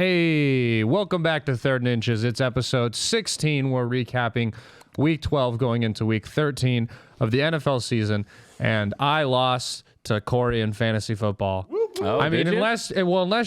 Hey, welcome back to Third and Inches. It's episode 16. We're recapping week 12 going into week 13 of the NFL season. And I lost to Corey in fantasy football. Oh, I mean, unless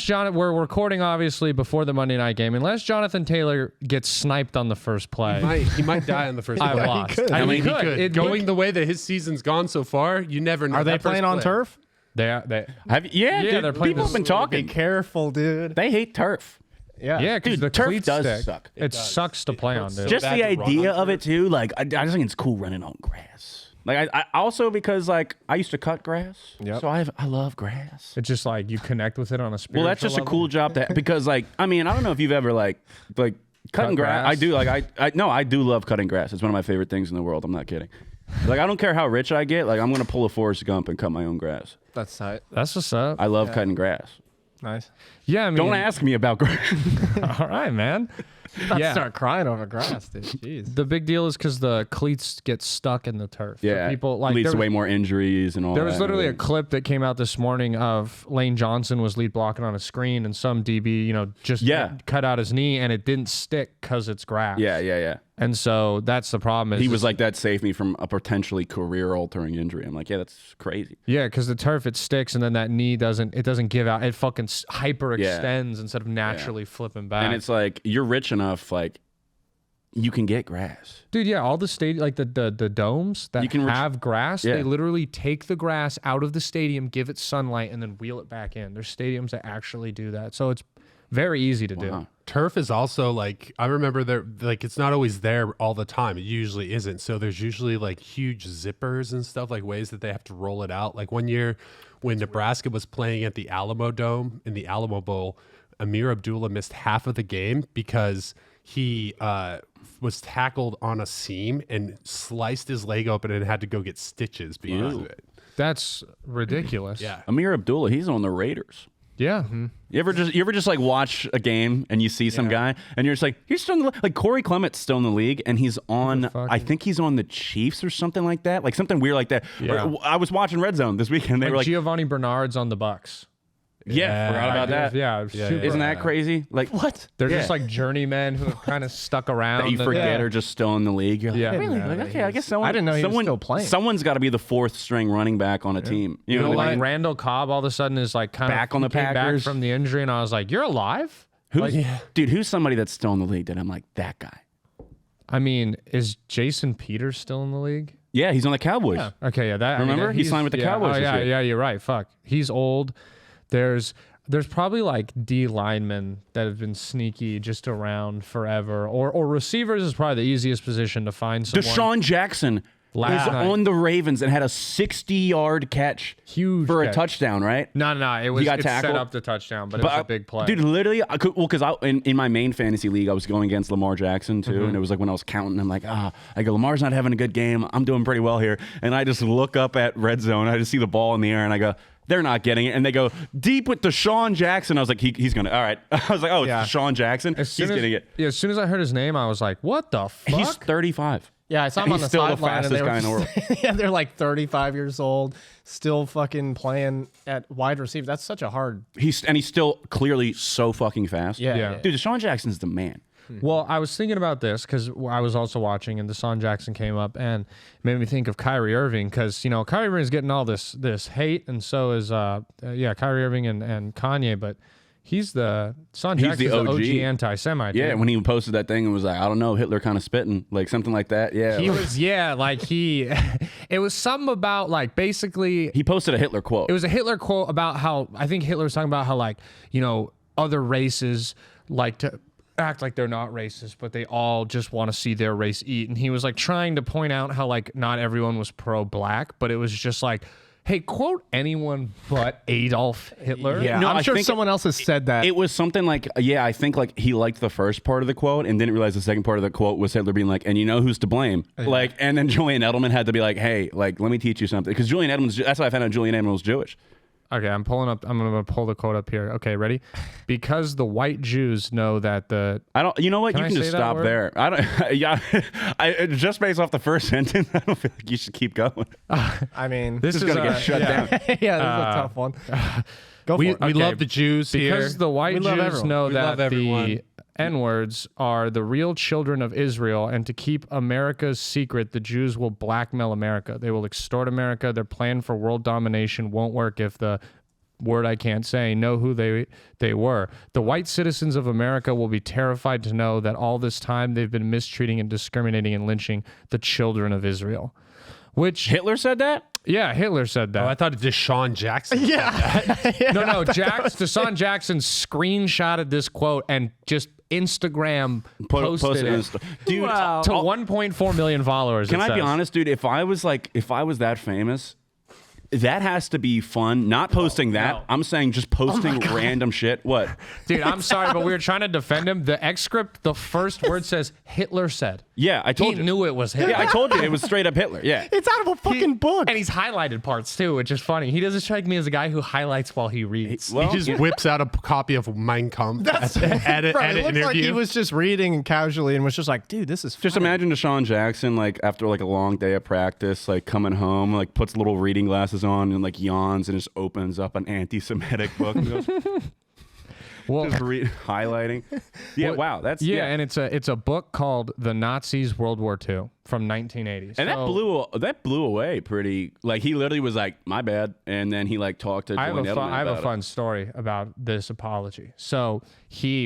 Jonathan, we're recording obviously before the Monday night game. Unless Jonathan Taylor gets sniped on the first play, he might die on the first play. I lost. He could. Going the way that his season's gone so far, you never know. Are they playing on turf? They're dude, playing people have been talking. Be careful, dude. They hate turf. Yeah, because Dude, the turf cleats does stick. suck. It sucks to play on, dude. Just bad the to run idea on of turf. it too. Like, I just think it's cool running on grass. Like, I also because like I used to cut grass, so I love grass. It's just like you connect with it on a spiritual Well, that's just level. a cool job to because like I mean I don't know if you've ever like cutting grass. I do I do love cutting grass. It's one of my favorite things in the world. I'm not kidding. Like I don't care how rich I get. Like I'm gonna pull a Forrest Gump and cut my own grass. That's tight. That's what's up. I love cutting grass. Nice. Yeah, I mean, Don't ask me about grass. all right, man. About start crying over grass, dude. Jeez. The big deal is because the cleats get stuck in the turf. Yeah, people like leads there to was- way more injuries and all. There was that. literally a clip that came out this morning of Lane Johnson was lead blocking on a screen, and some DB, just cut out his knee, and it didn't stick because it's grass. Yeah. And so that's the problem. He was like, that saved me from a potentially career-altering injury. I'm like, yeah, that's crazy. yeah, because the turf it sticks, and then that knee doesn't give out. It fucking hyperextends instead of naturally flipping back. And it's like you're rich enough, like you can get grass. Dude, yeah, all the stadium, like the domes that You can have grass, Yeah. they literally take the grass out of the stadium, give it sunlight, and then wheel it back in. There's stadiums that actually do that, so it's very easy to do. Turf is also like I remember there like it's not always there all the time. It usually isn't. So there's usually like huge zippers and stuff, like ways that they have to roll it out. Like one year when Nebraska was playing at the Alamo Dome in the Alamo Bowl, Amir Abdullah missed half of the game because he was tackled on a seam and sliced his leg open and had to go get stitches because of it. That's ridiculous. Yeah. Amir Abdullah, he's on the Raiders. Yeah. You ever just like watch a game and you see some guy and you're just like, he's still in the like Corey Clement's still in the league and he's on I think he's on the Chiefs or something like that. Like something weird like that. Yeah. I was watching Red Zone this weekend. They were like Giovanni Bernard's on the Bucks. forgot about that. Yeah. Super. Isn't that crazy? Like What? They're just like journeymen who have kind of stuck around. that you forget are just still in the league. You're like, Yeah. really? Like, okay, I guess someone. I didn't know he was still playing. Someone's got to be the fourth string running back on a team. You know, like Randall Cobb all of a sudden is like kind Back of on the came back Packers. from the injury, and I was like, "You're alive?" dude, who's somebody that's still in the league that I'm like that guy? I mean, is Jason Peters still in the league? Yeah, he's on the Cowboys. Yeah. Okay, yeah. That Remember? He he's- signed with the yeah, Cowboys Oh, this yeah, year. yeah. You're right. Fuck. He's old. There's probably like D linemen that have been sneaky just around forever, or receivers is probably the easiest position to find someone. Desean Jackson Last was night. on the Ravens and had a 60-yard catch Huge for a catch. touchdown, right? No. It was got it set tackled? up the touchdown, but it was a big play. Dude, literally, because in my main fantasy league, I was going against Lamar Jackson too, and it was like when I was counting, I'm like, I go, Lamar's not having a good game. I'm doing pretty well here, and I just look up at red zone. I just see the ball in the air, and I go, they're not getting it, and they go deep with Desean Jackson. I was like, he's gonna. All right, I was like, oh, it's Desean Jackson. He's getting it. Yeah, as soon as I heard his name, I was like, what the fuck? He's 35. Yeah, I saw him He's on the still the sideline. fastest guy in the world. Yeah, they're like 35 years old, still fucking playing at wide receiver. That's such a hard. He's still clearly so fucking fast. Yeah. Dude, Desean Jackson's the man. Well, I was thinking about this because I was also watching, and Desean Jackson came up and made me think of Kyrie Irving because Kyrie Irving is getting all this hate, and so is Kyrie Irving and Kanye, but he's the Jackson's the OG. anti-Semite. Yeah, dude. when he posted that thing and was like, I don't know, Hitler kind of spitting, like something like that. Yeah, He was, it was something about like basically he posted a Hitler quote. it was a Hitler quote about how I think Hitler was talking about how like other races like to act like they're not racist, but they all just want to see their race eat. And he was like trying to point out how like not everyone was pro-black, but it was just like, hey, quote anyone but Adolf Hitler. Yeah, No, I'm I sure think someone else has said that. It was something like, I think like he liked the first part of the quote and didn't realize the second part of the quote was Hitler being like, and you know who's to blame? Like, and then Julian Edelman had to be like, hey, like, let me teach you something. Because Julian Edelman's, that's how I found out Julian Edelman was Jewish. Okay, I'm going to pull the quote up here. Okay, ready? Because the white Jews know that the... I don't. You know what? Can You I can just say that stop word? there. I don't. Yeah. Just based off the first sentence, I don't feel like you should keep going. I mean, This This is is gonna get shut down. yeah, this is a tough one. Go for We it. Okay, love the Jews here. Because the white We love Jews everyone. know We that love everyone. the N-words are the real children of Israel, and to keep America's secret, the Jews will blackmail America. They will extort America. Their plan for world domination won't work if the word I can't say know who they were. The white citizens of America will be terrified to know that all this time they've been mistreating and discriminating and lynching the children of Israel. Which, Hitler said that. yeah, Hitler said that. Oh, I thought Desean Jackson. Yeah. No, Desean Jackson screenshotted this quote and just Instagram posted it Dude, Wow. to 1.4 million followers. can it I be says. honest, dude? If I was that famous, that has to be fun. Not posting that. no. I'm saying just posting random shit. What? Dude, I'm sorry, but we were trying to defend him. The X script, the first word says Hitler said. Yeah, I He told you. knew it was Hitler. Yeah, I told you it was straight up Hitler. Yeah. It's out of a fucking book. And he's highlighted parts too, which is funny. He doesn't strike me as a guy who highlights while he reads. Well, He just whips out a copy of Mein Kampf at the edit Bro, it looks interview. like he was just reading casually and was just like, dude, this is just funny. imagine Desean Jackson, like after like a long day of practice, like coming home, like puts little reading glasses on and like yawns and just opens up an anti-Semitic book and goes, Well, just highlighting. Yeah, wow, that's yeah, and it's a book called The Nazis World War II from 1980. and that blew away pretty. Like he literally was like, "My bad," and then he like talked to. I have Julian a fun, Edelman I have a about fun story about this apology. So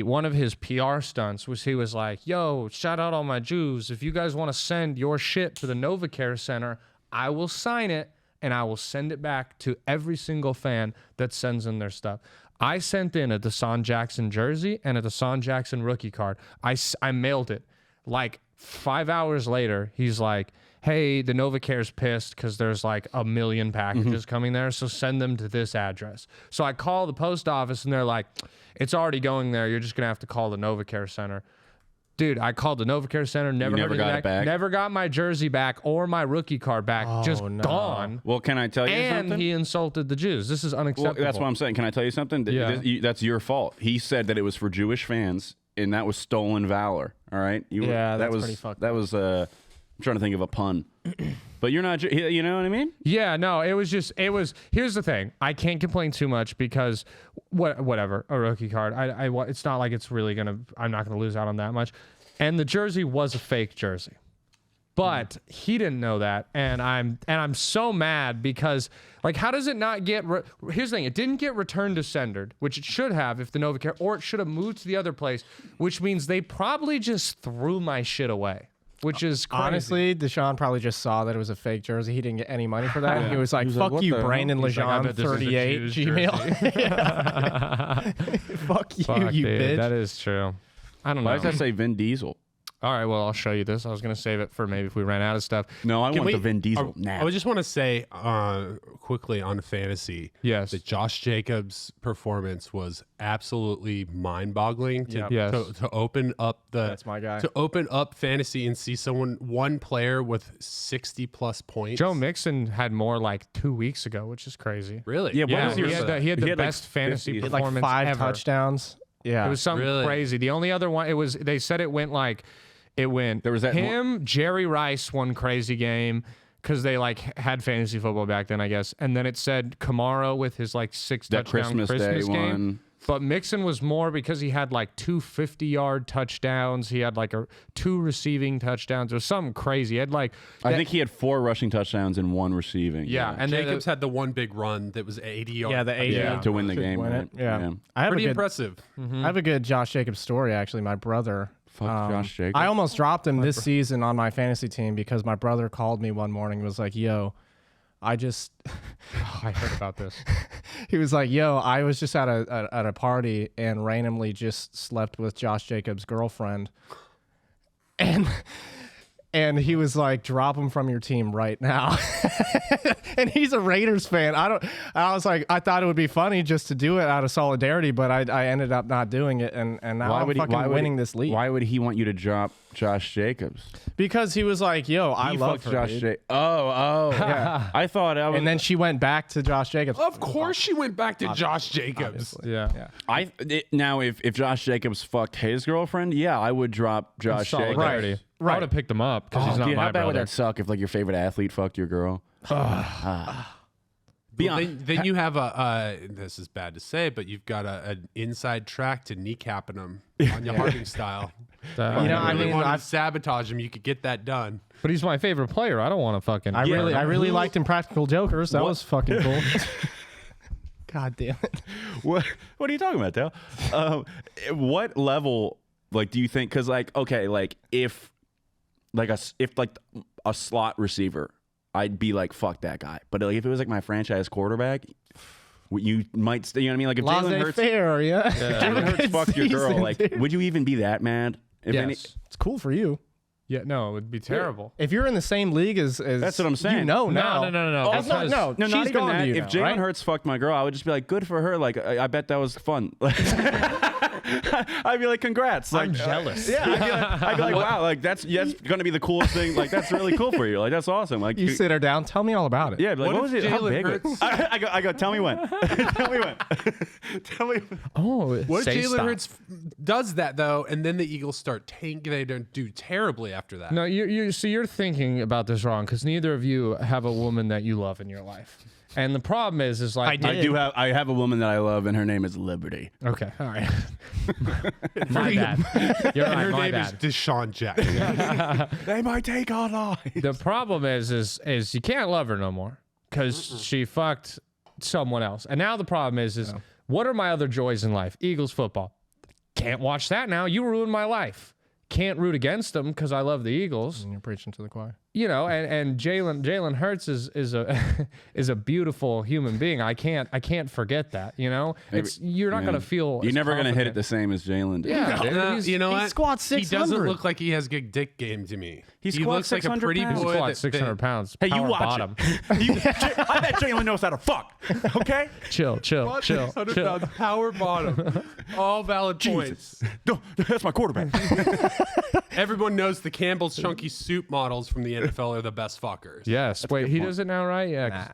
one of his PR stunts was he was like, "Yo, shout out all my Jews. If you guys want to send your shit to the NovaCare Center, I will sign it and I will send it back to every single fan that sends in their stuff." I sent in a Desean Jackson jersey and a Desean Jackson rookie card. I mailed it. Like 5 hours later, he's like, hey, the NovaCare's pissed because there's like 1 million packages coming there, so send them to this address. So I call the post office and they're like, it's already going there. You're just going to have to call the NovaCare Center. Dude, I called the NovaCare Center, never heard got anything it back? Never got my jersey back or my rookie card back. Just no. gone. Well, can I tell you And something? he insulted the Jews. This is Well, unacceptable. that's what I'm saying. Can I tell you something? Yeah. That's your fault. He said that it was for Jewish fans, and that was stolen valor. All right. Yeah, that's was pretty fucked That was. I'm trying to think of a pun, but you're not. You know what I mean? Yeah, no, it was. Here's the thing. I can't complain too much because whatever, a rookie card. It's not like it's really I'm not gonna lose out on that much. And the jersey was a fake jersey. But he didn't know that, and I'm so mad because, like, how does it not get? Here's the thing: it didn't get returned to sender, which it should have if the NovaCare, or it should have moved to the other place, which means they probably just threw my shit away, which is crazy. Honestly, Deshaun probably just saw that it was a fake jersey. He didn't get any money for that. He was like, He's like, fuck what you, the hell? Brandon He's like, I Legendre, bet this is a 38, Jews Gmail. Fuck you, Fuck, you dude, bitch. that is true. I don't know. Why does that say Vin Diesel? All right, well, I'll show you this. I was going to save it for maybe if we ran out of stuff. No, I want we- the Vin Diesel now. I just want to say quickly on fantasy Yes. that Josh Jacobs' performance was absolutely mind-boggling to, Yep. Yes. to open up That's my guy. to open up fantasy and see one player with 60+ points. Joe Mixon had more like 2 weeks ago, which is crazy. Really? Yeah, what Yeah, was he yours? had the He had, like, best fantasy 50. He had like performance 5 ever. touchdowns. Yeah. It was something Really? crazy. The only other one, they said it went like, There was that him, Jerry Rice, one crazy game because they like had fantasy football back then, I guess. And then it said Kamara with his like 6 That touchdown Christmas Day game. one. But Mixon was more because he had like 2 50-yard touchdowns. He had like 2 receiving touchdowns. It was something crazy. He had like I think he had 4 rushing touchdowns and 1 receiving. yeah, and Jacobs had the one big run that was 80 yards. Yeah, the 80 yeah, to win the game. win Right? it. Yeah. I have Pretty a good, impressive. I have a good Josh Jacobs story, actually. My brother. Fuck Josh Jacobs. I almost dropped him this season on my fantasy team because my brother called me one morning and was like, yo, I just... I heard about this. He was like, yo, I was just at a party and randomly just slept with Josh Jacobs' girlfriend. And he was like, drop him from your team right now. and he's a Raiders fan. I was like, I thought it would be funny just to do it out of solidarity, but I ended up not doing it, and now I'm fucking winning this league. Why would he want you to drop Josh Jacobs? Because he was like, yo, I He love fucked her, Josh dude. Jacobs. Oh, yeah. I thought I was. And then she went back to Josh Jacobs. Of course, she went back to Josh Jacobs. Obviously. Yeah. Now if Josh Jacobs fucked his girlfriend, yeah, I would drop Josh Jacobs. Solidarity. I would have picked him up because he's not Dude, my how bad would brother. that suck if like your favorite athlete fucked your girl? Then you have this is bad to say, but you've got an inside track to kneecapping him on your Harding style. You know, I mean, I've sabotaged him. You could get that done. But he's my favorite player. I don't want to fucking. I really liked Impractical Jokers. That was fucking cool. God damn it. What are you talking about, Dale? What level like do you think? Because like okay, like if a slot receiver, I'd be like fuck that guy. But like if it was like my franchise quarterback, you might you know what I mean? Like if Jalen Hurts, Laissez-faire, yeah. Jalen Hurts fucked your girl, Season, like dude. would you even be that mad? If Yes. It's cool for you. Yeah. No, it would be terrible. If you're in the same league as That's what I'm saying. You know now. No. That's not, because- no, No, she's not even gone that. to you If now, Jalen right? Hurts fucked my girl, I would just be like, good for her. Like, I bet that was fun. I'd be like, congrats. Like, I'm jealous. Yeah, I'd be like, wow, like that's going to be be the coolest thing. Like, that's really cool for you. Like, that's awesome. Like, You sit her down. Tell me all about it. yeah, be like, what was if it? How Jalen big? Was it? Hurts- I go. Tell me when. Tell me when. Tell me. Oh, What if say Jalen stop. Hurts does that though, and then the Eagles start tanking? They don't do terribly after that. No, you see, you're thinking about this wrong because neither of you have a woman that you love in your life, and the problem is like I did. I have a woman that I love, and her name is Liberty. Okay, all right. My bad. You're right. Her My name bad. is Desean Jackson. They might take our lives. The problem is you can't love her no more because she fucked someone else, and now the problem is what are my other joys in life? Eagles football. Can't watch that now. You ruined my life. Can't root against them because I love the Eagles. And you're preaching to the choir. You know, and Jalen Hurts is a is a beautiful human being. I can't forget that. You know, you're not gonna feel. You're as never gonna hit it confident. the same as Jalen did. Yeah, dude, he's- you know he what? squats He doesn't 600. look like he has good dick game to me. He He squats looks like a 600 pretty pounds. boy. squat that- 600 pounds. Hey, you power watch bottom. it. I bet Jalen knows how to fuck. Okay. Chill. 600 pounds, power bottom. All valid points. No, that's my quarterback. Everyone knows the Campbell's chunky soup models from the NFL are the best fuckers. Yes. Wait, he does it now, right? Yeah.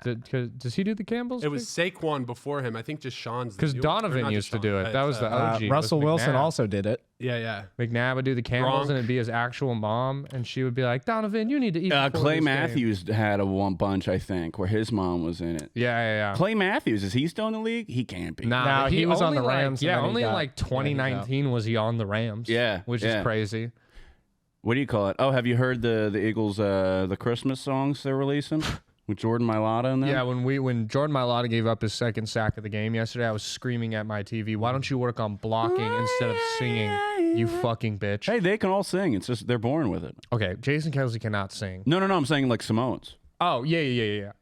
Does he do the Campbells? It was Saquon before him. I think just Sean's because Donovan used to do it. That was the OG. Russell was Wilson McNabb. also did it. Yeah. McNabb would do the Campbells, Gronk. and it'd be his actual mom, and she would be like, "Donovan, you need to eat." before Clay this game." Matthews had a one bunch, I think, where his mom was in it. Yeah. Clay Matthews, is he still in the league? He can't be. Nah, No, but he was on only the Rams, and yeah, then he only in got- like and then he's out. 2019 was he on the Rams. Yeah, which yeah. is crazy. What do you call it? Oh, have you heard the Eagles the Christmas songs they're releasing with Jordan Mailata and them? Yeah, when Jordan Mailata gave up his second sack of the game yesterday, I was screaming at my TV, "Why don't you work on blocking instead of singing, you fucking bitch?" Hey, they can all sing. It's just they're born with it. Okay, Jason Kelsey cannot sing. No, I'm saying like Samoans. Oh yeah.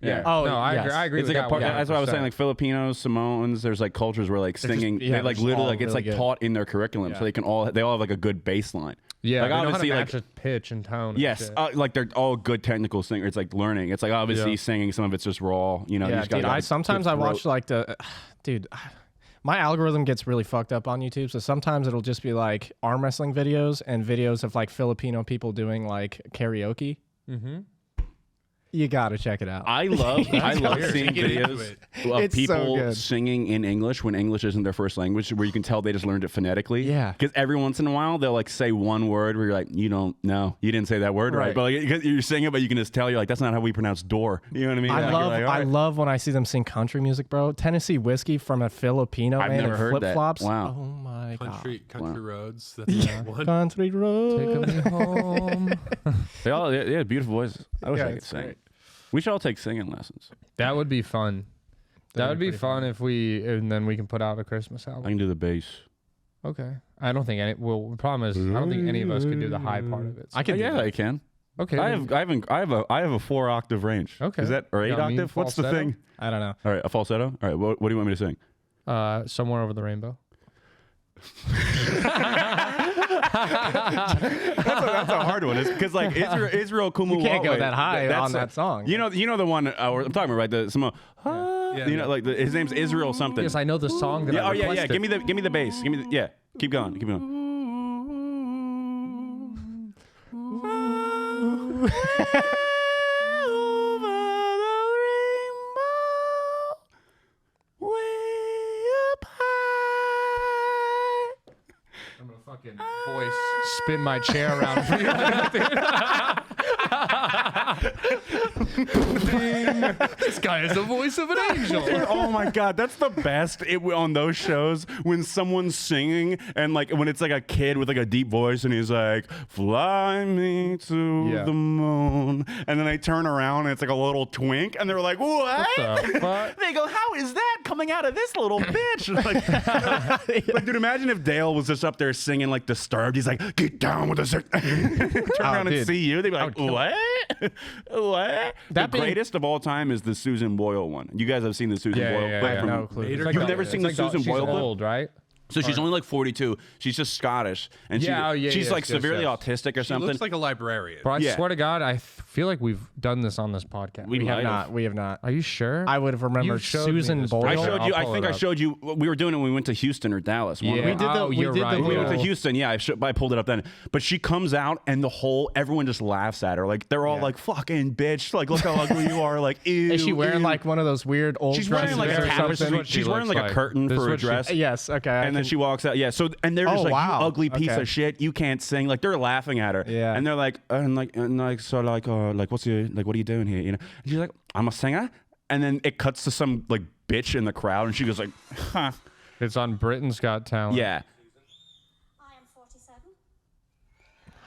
Yeah. Oh, no, I yes. agree. I agree It's with like that. a part, 100%. that's what I was saying. Like Filipinos, Samoans. There's like cultures where like singing, just- yeah, they like they're just literally all like it's really like good. taught in their curriculum, so they all have like a good baseline. Yeah, like they know how to obviously match like a pitch and tone. and yes, shit. like they're all good technical singers. It's like learning. It's like obviously Yeah. singing. Some of it's just raw. You know, you Yeah, just dude. gotta Sometimes I good watch throat. like dude. My algorithm gets really fucked up on YouTube, so sometimes it'll just be like arm wrestling videos and videos of like Filipino people doing like karaoke. Mm-hmm. You gotta check it out. I love weird. seeing Get into videos it. of It's so people good. singing in English when English isn't their first language, where you can tell they just learned it phonetically. Yeah. Because every once in a while they'll like say one word where you're like, you don't know, you didn't say that word right. Right. But like, you're saying it, but you can just tell you're like, that's not how we pronounce door. You know what I mean? I Like, love you're like, all I right. love when I see them sing country music, bro. Tennessee whiskey from a Filipino I've man never in heard that. flip flops. Wow. Oh my Country Wow. roads. That's the one. god. Country road. Take me home. They all yeah, beautiful voices. I wish Yeah, I could it's sing. great. We should all take singing lessons. That would be fun. That would be pretty fun if and then we can put out a Christmas I album. can do the bass. Okay. I don't think the problem is I don't think any of us could do the high part of it. I can do yeah, that. I can. Okay. I then- have a 4-octave range. Okay. Is that or 8 Got me octave? What's the falsetto? thing? I don't know. All right, a falsetto. All right, what do you want me to sing? Somewhere over the rainbow. That's a hard one. It's because like Israel Kumu. You can't go that high on that song. You know the one I'm talking about, right? The some. You know, like his name's Israel something. Yes, I know the song. That Yeah, I oh yeah. requested. Give me the bass. Yeah. Keep going. I'm gonna fucking voice spin my chair around for you. This guy has the voice of an angel. Dude, oh my god, that's the best on those shows when someone's singing and like when it's like a kid with like a deep voice and he's like, "Fly me to the moon," and then they turn around and it's like a little twink and they're like, "What?" the fuck? They go, "How is that coming out of this little bitch?" Like, dude, imagine if Dale was just up there singing like Disturbed. He's like, "Get down with the turn around and dude. see you." They'd be like, "What? What?" The That being- greatest of all time is the Susan Boyle one. You guys have seen the Susan Boyle clip? I have from- no clue. Later. Like You've the- never it's seen like the Susan she's Boyle clip? old, right? So she's only like 42. She's just Scottish, and she's like severely autistic or She something. looks like a librarian. Bro, I Yeah. swear to God, I feel like we've done this on this podcast. We We have might not. We have not. Are you sure? I would have remembered showed me Susan this Boyle. I picture. showed you. I'll I pull think it I up. showed you. We were doing it when we went to Houston or Dallas. Yeah. We We did the- we you're did the right. we went to little- Houston. Yeah, I pulled it up then. But she comes out and everyone just laughs at her. Like they're all like, "Fucking bitch! Like look how ugly you are!" Like, ew. Is she wearing ew. like one of those weird old She's dresses wearing like a or tapestry. something? She's wearing looks like a like. curtain This is for a what she- dress. Yes. Okay. And then she walks out. Yeah. So and they're just Oh, like, wow. "You ugly piece Okay. of shit! You can't sing." Like they're laughing at her. Yeah. And they're like, what's your what are you doing here? You know. And she's like, "I'm a singer." And then it cuts to some like bitch in the crowd, and she goes like, "Huh." It's on Britain's Got Talent. Yeah. I am 47.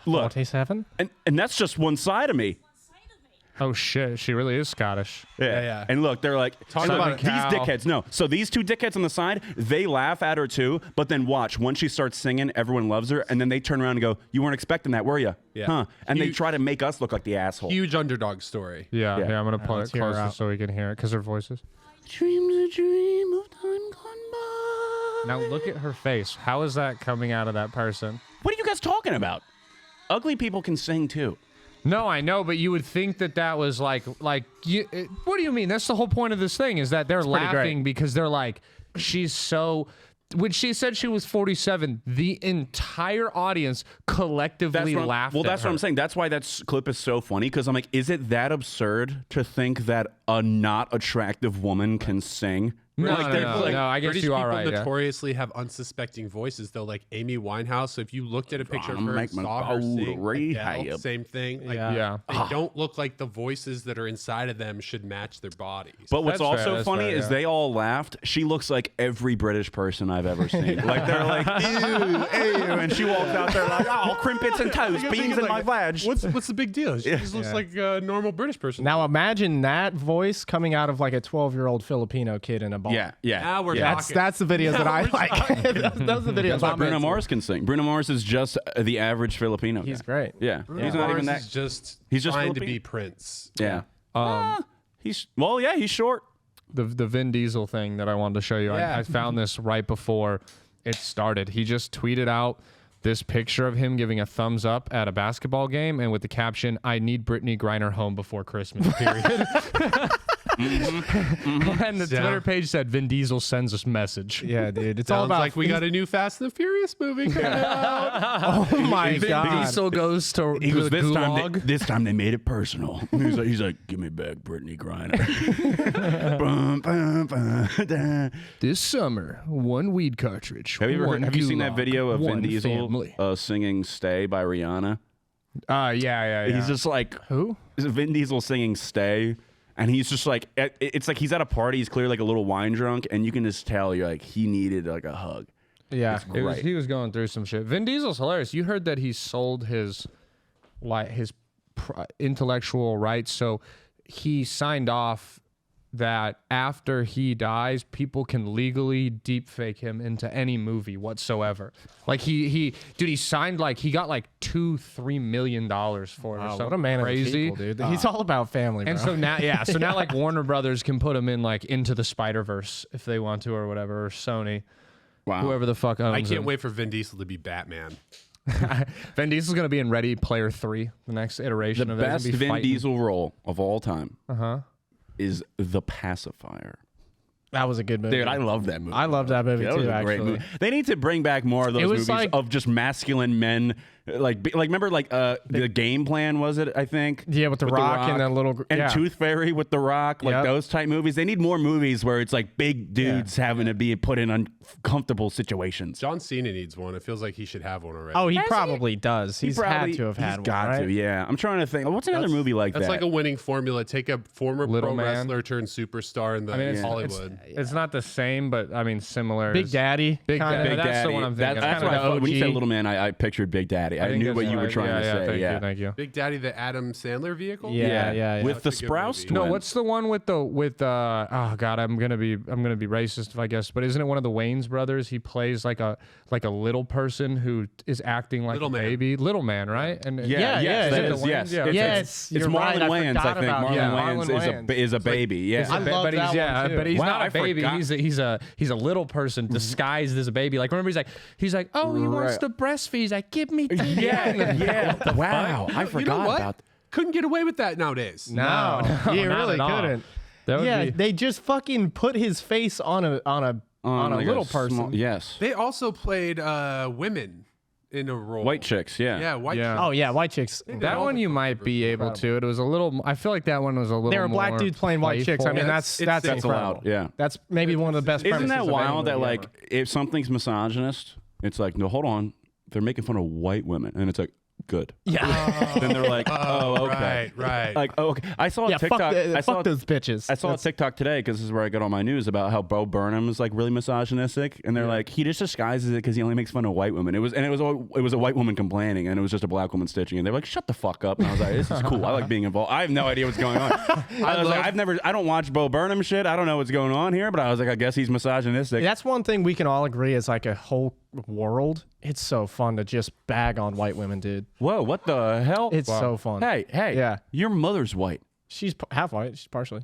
Look, 47? and that's just one side of me. One side of me. Oh shit, she really is Scottish. Yeah. And look, they're like, Talk and about look, a cow. these dickheads. No, so these two dickheads on the side, they laugh at her too. But then watch, once she starts singing, everyone loves her, and then they turn around and go, "You weren't expecting that, were you?" Yeah. Huh? And they Huge- try to make us look like the asshole. Huge underdog story. Yeah, Yeah. I'm gonna pull it let's hear her closer out. so we can hear it because her voices. Dreams a dream of time gone by. Now look at her face. How is that coming out of that person? What are you guys talking about? Ugly people can sing too. No, I know, but you would think that was like you. What do you mean? That's the whole point of this thing is that they're pretty laughing because they're like, she's so. When she said she was 47, the entire audience collectively laughed. Well, at that's her. what I'm saying. That's why that clip is so funny because I'm like, is it that absurd to think that a not attractive woman can sing? No, Like, they're no, like- no, I guess British you people are right. Yeah. notoriously have unsuspecting voices, though, like Amy Winehouse. So if you looked at a picture of her and make my saw her old sing, rehab. Adele, same thing. Like, Yeah. They don't look like the voices that are inside of them should match their bodies. But what's That's fair, also that's funny fair, is yeah. they all laughed. She looks like every British person I've ever seen. Like they're like, ew, ew, and she walks out there like, oh, crimpets and toast, beans in my vag. What's the big deal? She just looks like a normal British person. Now imagine that voice coming out of like a 12-year-old Filipino kid in a bar. Yeah, yeah. Now we're yeah. talking. That's the videos that I like. those are the videos That's why I'm Bruno into. Mars can sing. Bruno Mars is just the average Filipino. He's guy. great. Yeah, he's not even that. Is just He's just trying to Filipino. be Prince. Yeah. He's he's short. the Vin Diesel thing that I wanted to show you. Yeah. I found this right before it started. He just tweeted out this picture of him giving a thumbs up at a basketball game and with the caption, "I need Brittany Griner home before Christmas." Period. And the Yeah. Twitter page said, "Vin Diesel sends us message." Yeah, dude. It's all Sounds about like we got a new Fast and the Furious movie coming out. Oh my Vin god. Diesel goes to He the goes, gulag. this time they made it personal. He's like, give me back Brittany Griner. Bum, bum, bum, da. This summer, one weed cartridge. Have you seen that video of Vin one Diesel family. singing "Stay" by Rihanna? Yeah. He's just like, Who? is Vin Diesel singing "Stay," and he's just like, it's like he's at a party. He's clearly like a little wine drunk, and you can just tell you're like he needed like a hug. Yeah. Right. He was going through some shit. Vin Diesel's hilarious. You heard that he sold his intellectual rights, so he signed off that after he dies, people can legally deepfake him into any movie whatsoever. Like he signed he got like $2-3 million for it. Or Wow, something what a man crazy. of the people, dude. He's all about family, And bro. so now, so now like Warner Brothers can put him in like Into the Spider-Verse if they want to or whatever, or Sony, Wow. whoever the fuck owns I can't him. wait for Vin Diesel to be Batman. Vin Diesel's gonna be in Ready Player 3, the next iteration The of it. best Vin Diesel role of all time is The Pacifier. That was a good movie. Dude, I love that movie. I love that movie That too. was a Actually, great movie. They need to bring back more of those movies of just masculine men. Like remember the Game Plan, was it? I think. Yeah, with the Rock and the little and Tooth Fairy with the Rock, like those type movies. They need more movies where it's like big dudes having to be put in uncomfortable situations. John Cena needs one. It feels like he should have one already. Oh, he probably does. He's had to have had one. Got to, yeah. I'm trying to think. What's another movie like that? That's like a winning formula. Take a former Little pro Man. wrestler turned superstar in Hollywood. It's not the same, but I mean similar. Big Daddy. Big Daddy. Big That's Daddy. the one I'm thinking. That's of. what I thought. When you OG. said Little Man, I pictured Big Daddy. I knew what you were trying to say. Thank you. Big Daddy, the Adam Sandler vehicle. Yeah. With the That's a good Sprouse movie. twin. No, what's the one with oh god, I'm gonna be racist if I guess, but isn't it one of the Wayans brothers? He plays like a little person who is acting like Little a Man. baby, little man, right? And Yes, is it the Wayans? yes. Yeah. Yes, It's you're right, Marlon I Wayans, forgot I think. about Marlon that. Wayans Marlon Wayans. is a baby. Yeah. I love but that one, too. but he's Wow, not I a baby. forgot. He's a little person disguised as a baby. Like remember he's like, oh, he wants Right. to breastfeed. He's like, give me titty. Yeah. Wow. I You know forgot what? about that. Couldn't get away with that nowadays. No, you not really at all. couldn't. That would Yeah, be- they just fucking put his face on a Like little person. small- yes. They also played women in a role. White chicks, yeah. Yeah, white. Yeah. Oh yeah, white chicks. that one you might be able to. It was a little. I feel like that one was a little. There were black more dudes playing white chicks. I playful. mean, Yeah, that's it's That's incredible. allowed, yeah. That's maybe one of the best. Isn't premises that of any wild that movie like ever. if something's misogynist, it's like, no, hold on. They're making fun of white women. And it's like, good. Yeah, Then they're like, oh, okay. Right. Like, oh, okay. I saw a yeah. TikTok. I saw Fuck those bitches. I saw a TikTok today because this is where I get all my news about how Bo Burnham is like really misogynistic, and they're like he just disguises it because he only makes fun of white women. It was a white woman complaining, and it was just a black woman stitching, and they're like, shut the fuck up. And I was like, this is cool. I like being involved. I have no idea what's going on. I was like, I don't watch Bo Burnham shit. I don't know what's going on here, but I was like, I guess he's misogynistic. That's one thing we can all agree is like a whole world. It's so fun to just bag on white women, dude. Whoa, what the hell? It's so fun. Hey, Yeah. your mother's white. She's half white. She's partially.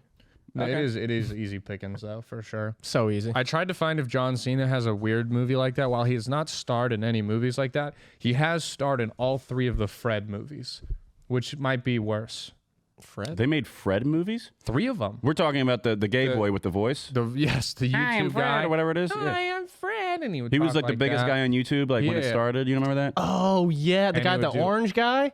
It is easy pickings though for sure. So easy. I tried to find if John Cena has a weird movie like that. While he has not starred in any movies like that, he has starred in all 3 of the Fred movies, which might be worse. Fred. They made Fred movies? 3 of them. We're talking about the gay boy with the voice. The YouTube I'm Fred, guy or whatever it is. Yeah. Hi, I'm Fred, and he would. He was talk like the biggest that. guy on YouTube, like when it Yeah. started. You remember that? Oh yeah, the And guy, he the would do- orange guy.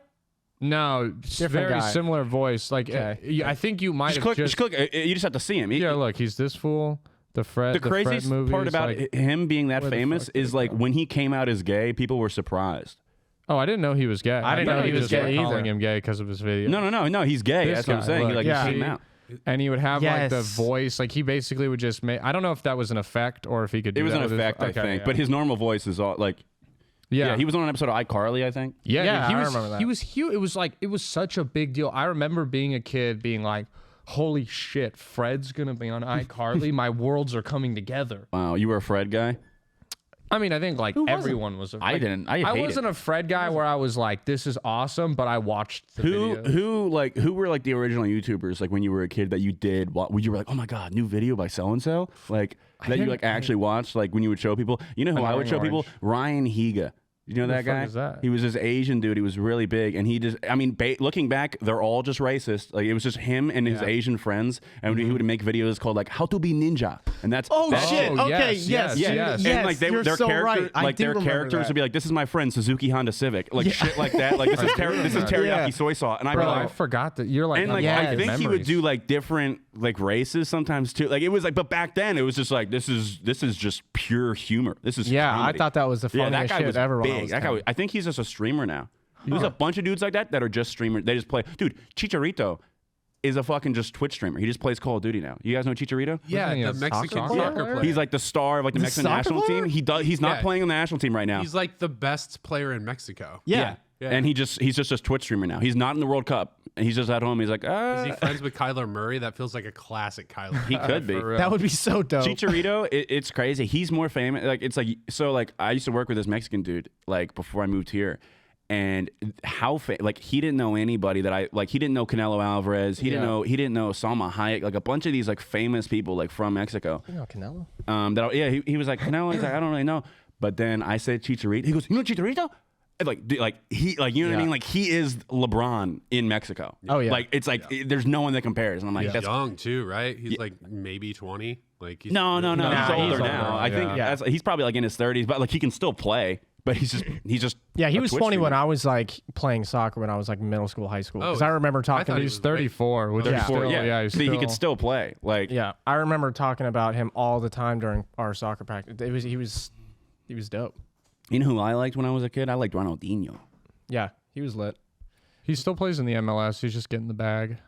No, Different very guy. similar voice. Like I think you might Just have click. just. Just click. You just have to see him. Yeah, look, he's this fool. The Fred. The Fred craziest movies, part about like, him being that where the famous fuck did is it like go? when he came out as gay, people were surprised. Oh, I didn't know he was gay. I didn't know he was just were gay calling either. him gay because of his video. No. He's gay. This That's what I'm guy, saying. look, He yeah. came out. And he would have like the Yes. voice, like he basically would just make. I don't know if that was an effect or if he could. Do It was that an with his- effect, I okay, think. yeah. But his normal voice is all like. Yeah, he was on an episode of iCarly, I think. Yeah, Yeah, he I was. remember that. He was huge. It was like it was such a big deal. I remember being a kid, being like, "Holy shit, Fred's gonna be on iCarly. My worlds are coming together." Wow, you were a Fred guy. I mean, I think like everyone was. I didn't. I hate wasn't it. a Fred guy where I was like, "This is awesome," but I watched the videos. Who were like the original YouTubers like when you were a kid that you did when you were like, oh my god, new video by so and so, like that you like actually watched, like when you would show people. You know who I would show people? Ryan Higa. You know that fuck guy? is that? He was this Asian dude. He was really big, and he just. I mean, looking back, they're all just racist. Like it was just him and his Asian friends, and he would make videos called like "How to Be Ninja," and that's Oh that's shit! Oh, Okay, yes, yes, yes, yes. yes. And like You're their so character, right. I like do their remember characters that. would be like, "This is my friend Suzuki Honda Civic," like shit like that. Like this is teriyaki Yeah. soy sauce, and I'd be Bro, like, I forgot that you're like. and like Yes. I think he would memories. do like different like races sometimes too. Like it was like, but back then it was just like this is just pure humor. This is Yeah, comedy. I thought that was the Yeah, funniest that guy shit was ever. when I big. was That guy, 10. I think he's just a streamer now. There's a bunch of dudes like that are just streamers. They just play. Dude, Chicharito is a fucking just Twitch streamer. He just plays Call of Duty now. You guys know Chicharito? Yeah, Wasn't he the a Mexican soccer soccer player? player. He's like the star of like the Mexican soccer national player? team. He's not Yeah. playing on the national team right now. He's like the best player in Mexico. Yeah. Yeah. And he's just a Twitch streamer now. He's not in the World Cup. And he's just at home. He's like, Is he friends with Kyler Murray? That feels like a classic Kyler. he could be. For real. That would be so dope. Chicharito, it's crazy. He's more famous. Like it's like so. Like I used to work with this Mexican dude. Like before I moved here, and like he didn't know anybody that I like. He didn't know Canelo Alvarez. He didn't know Salma Hayek. Like a bunch of these like famous people like from Mexico. You know Canelo? He was like Canelo. He's like I don't really know. But then I said Chicharito. He goes, you know Chicharito? like he, like, you know what I mean? Like, he is LeBron in Mexico. Oh, yeah. Like, it's like there's no one that compares. And I'm like, He's that's young too, right? He's like maybe 20. Like he's no. Nah, He's he's older older, now. I think yeah. he's probably like in his 30s, but like he can still play. But he's just Yeah, he a was Twitch 20 when streamer. I was like playing soccer when I was like middle school, high school. Oh, Because I remember I talking thought to he He's was 34. Which is 34. still, Yeah, he's see, he still, could still play. Like, Yeah, I remember talking about him all the time during our soccer practice. He was dope. you know who I liked when I was a kid? I liked Ronaldinho. Yeah, he was lit. He still plays in the MLS. He's just getting the bag.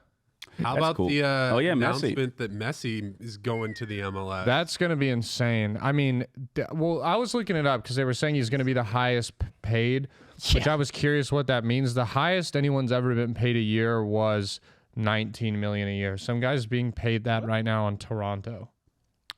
How That's about cool. the Oh, yeah, Messi. announcement that Messi is going to the MLS? That's going to be insane. I mean, well, I was looking it up because they were saying he's going to be the highest paid, which I was curious what that means. The highest anyone's ever been paid a year was 19 million a year. Some guy's being paid that right now in Toronto.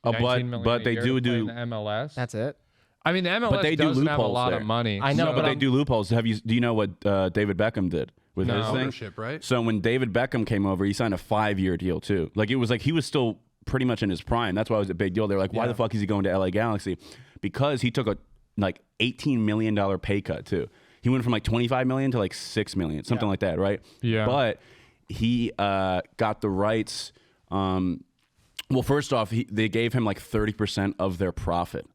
19 million but a they year do to play in do the MLS. That's it. I mean, the MLS they do doesn't have a loopholes lot there. of money. I know, no, but but they do loopholes. Do you know what David Beckham did with No. his thing? ownership, right? So when David Beckham came over, he signed a 5-year deal too. Like, it was like he was still pretty much in his prime. That's why it was a big deal. They're like, why the fuck is he going to LA Galaxy? Because he took a like $18 million pay cut too. He went from like 25 million to like 6 million, something like that, right? Yeah. But he got the rights. Well, first off, they gave him like 30% of their profit.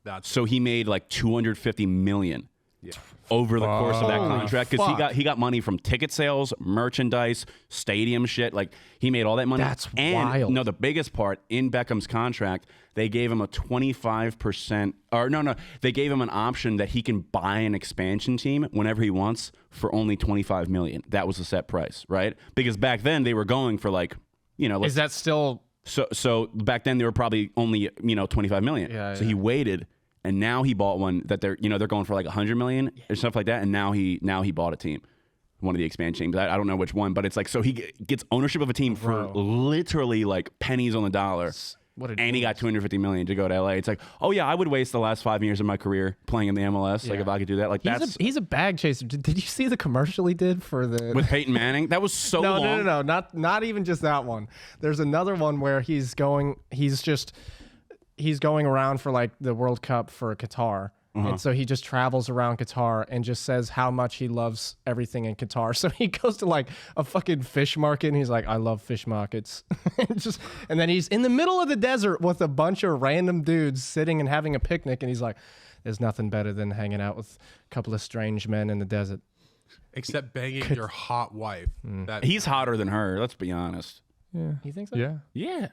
That's So he made like 250 million over the course of that Holy contract, because fuck. he got money from ticket sales, merchandise, stadium shit. Like, he made all that money. That's and, wild. No, the biggest part in Beckham's contract, they gave him a 25%, or no, they gave him an option that he can buy an expansion team whenever he wants for only 25 million. That was the set price, right? Because back then they were going for like, like, Is that still? so back then they were probably only 25 million. Yeah, so he waited, and now he bought one that they're going for like 100 million or stuff like that. And now he bought a team, one of the expansion teams. I don't know which one, but it's like, so he gets ownership of a team for literally like pennies on the dollar. What a And he got 250 million to go to LA. It's like, oh yeah, I would waste the last 5 years of my career playing in the MLS. Like, if I could do that, like, He's a bag chaser. Did you see the commercial he did for the with Peyton Manning. That was so No, long. no, not even just that one. There's another one where he's going around for like the World Cup for Qatar. And so he just travels around Qatar and just says how much he loves everything in Qatar. So he goes to like a fucking fish market and he's like, I love fish markets. and then he's in the middle of the desert with a bunch of random dudes sitting and having a picnic. And he's like, there's nothing better than hanging out with a couple of strange men in the desert. except banging your hot wife. That He's hotter than her. Let's be honest. You think so? Yeah. Yeah.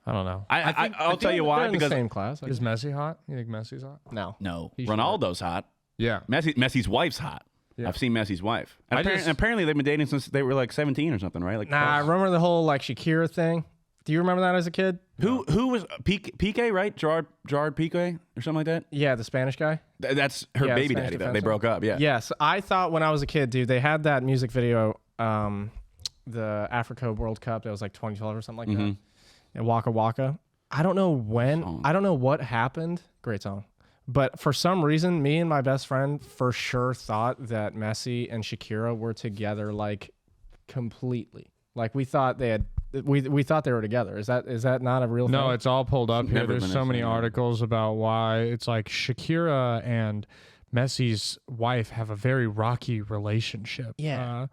I don't know. I'll tell you why. They're in the Because same class. Is Messi hot? You think Messi's hot? No. no, He's Ronaldo's hot. Yeah. Messi's wife's hot. Yeah. I've seen Messi's wife. And I apparently, just- apparently they've been dating since they were like 17 or something, right? Like, Nah, I remember the whole like Shakira thing. Do you remember that as a kid? who was Piqué, right? Gerard Piqué or something like that. Yeah, the Spanish guy. That's her Yeah, baby Spanish daddy. Though. defenseman. They broke up. Yeah. Yes, I thought when I was a kid, dude, they had that music video, the Africa World Cup that was like 2012 or something like that, and Waka Waka. I don't know when, I don't know what happened. Great song. But for some reason, me and my best friend for sure thought that Messi and Shakira were together, like completely. Like we thought they had, we thought they were together. Is that not a real thing? No, it's all pulled up here. never There's been so a many thing. articles about why it's like Shakira and Messi's wife have a very rocky relationship. Yeah.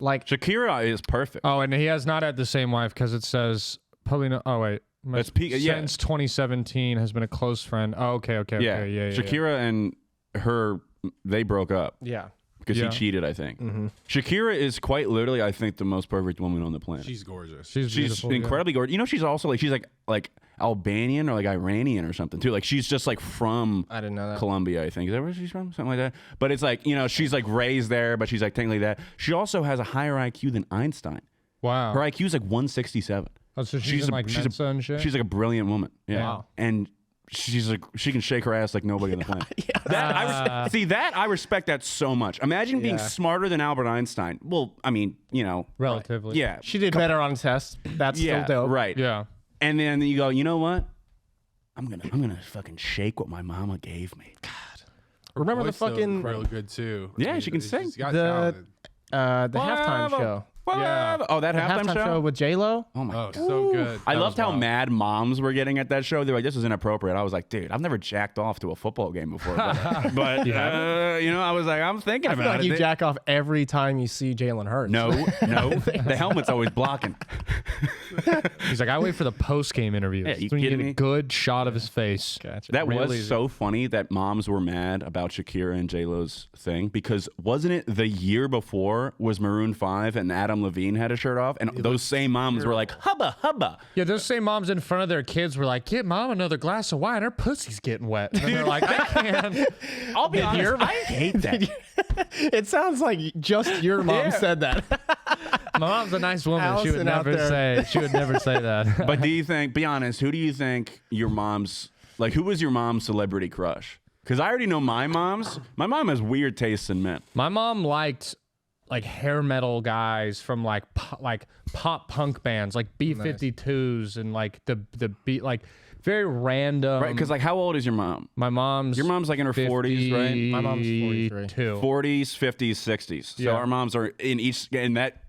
like Shakira is perfect. Oh, and he has not had the same wife because it says Paulina. Oh wait, That's Piqué, yeah. Since 2017 has been a close friend. Oh, okay, yeah. yeah. Shakira and her, they broke up yeah. because Yeah. he cheated, I think. Shakira is quite literally, I think, the most perfect woman on the planet. she's gorgeous. She's She's beautiful, yeah. incredibly gorgeous. You know, she's also like Albanian or like Iranian or something too. Like, she's just like from I didn't know that. Colombia, I think. Is that where she's from? Something like that. But it's like, she's like raised there, but she's like technically that. She also has a higher IQ than Einstein. Wow. Her IQ is like 167. Oh, so she's in like Mensa and shit. She's like a brilliant woman. Yeah. Wow. And she's like, she can shake her ass like nobody on the planet. I respect that so much. Imagine being Yeah. smarter than Albert Einstein. Well, I mean, relatively. yeah. She did better on tests. That's Yeah, still dope. right. Yeah. And then you go, you know what? I'm gonna fucking shake what my mama gave me. Remember the Voice, though, fucking real good too. Yeah, she can sing. She's got The- talent. the halftime show. Yeah. Oh, that halftime show? with J-Lo. Oh my Oh, god. so good. I That loved was how wild. mad moms were getting at that show. They're like, "This is inappropriate." I was like, "Dude, I've never jacked off to a football game before." But you know, I was like, "I'm thinking I about feel like it." you jack off every time you see Jalen Hurts. No, the helmet's always blocking. He's like, I wait for the post game interviews. Yeah, you That's when you kidding get me? a good shot of his face. Gotcha. That Real was easy. so funny that moms were mad about Shakira and J-Lo's thing because wasn't it the year before was Maroon 5 and Adam Levine had a shirt off and those same moms were like, hubba, hubba. Yeah, those same moms in front of their kids were like, "Get mom another glass of wine. Her pussy's getting wet." And they're like, "I can't." I'll be honest, I hate that. It sounds like just your mom said that. My mom's a nice woman. She would Allison out never there. say. She would never say that. But do you think, be honest, who do you think your mom's, like, who was your mom's celebrity crush? Because I already know my mom's. My mom has weird tastes in men. My mom liked like hair metal guys from like pop punk bands, like B-52s and like the beat, like very random. Right? Because, like, how old is your mom? My mom's. Your mom's like in her 40s, right? My mom's 43. 42. 40s, 50s, 60s. So Yeah. our moms are in that.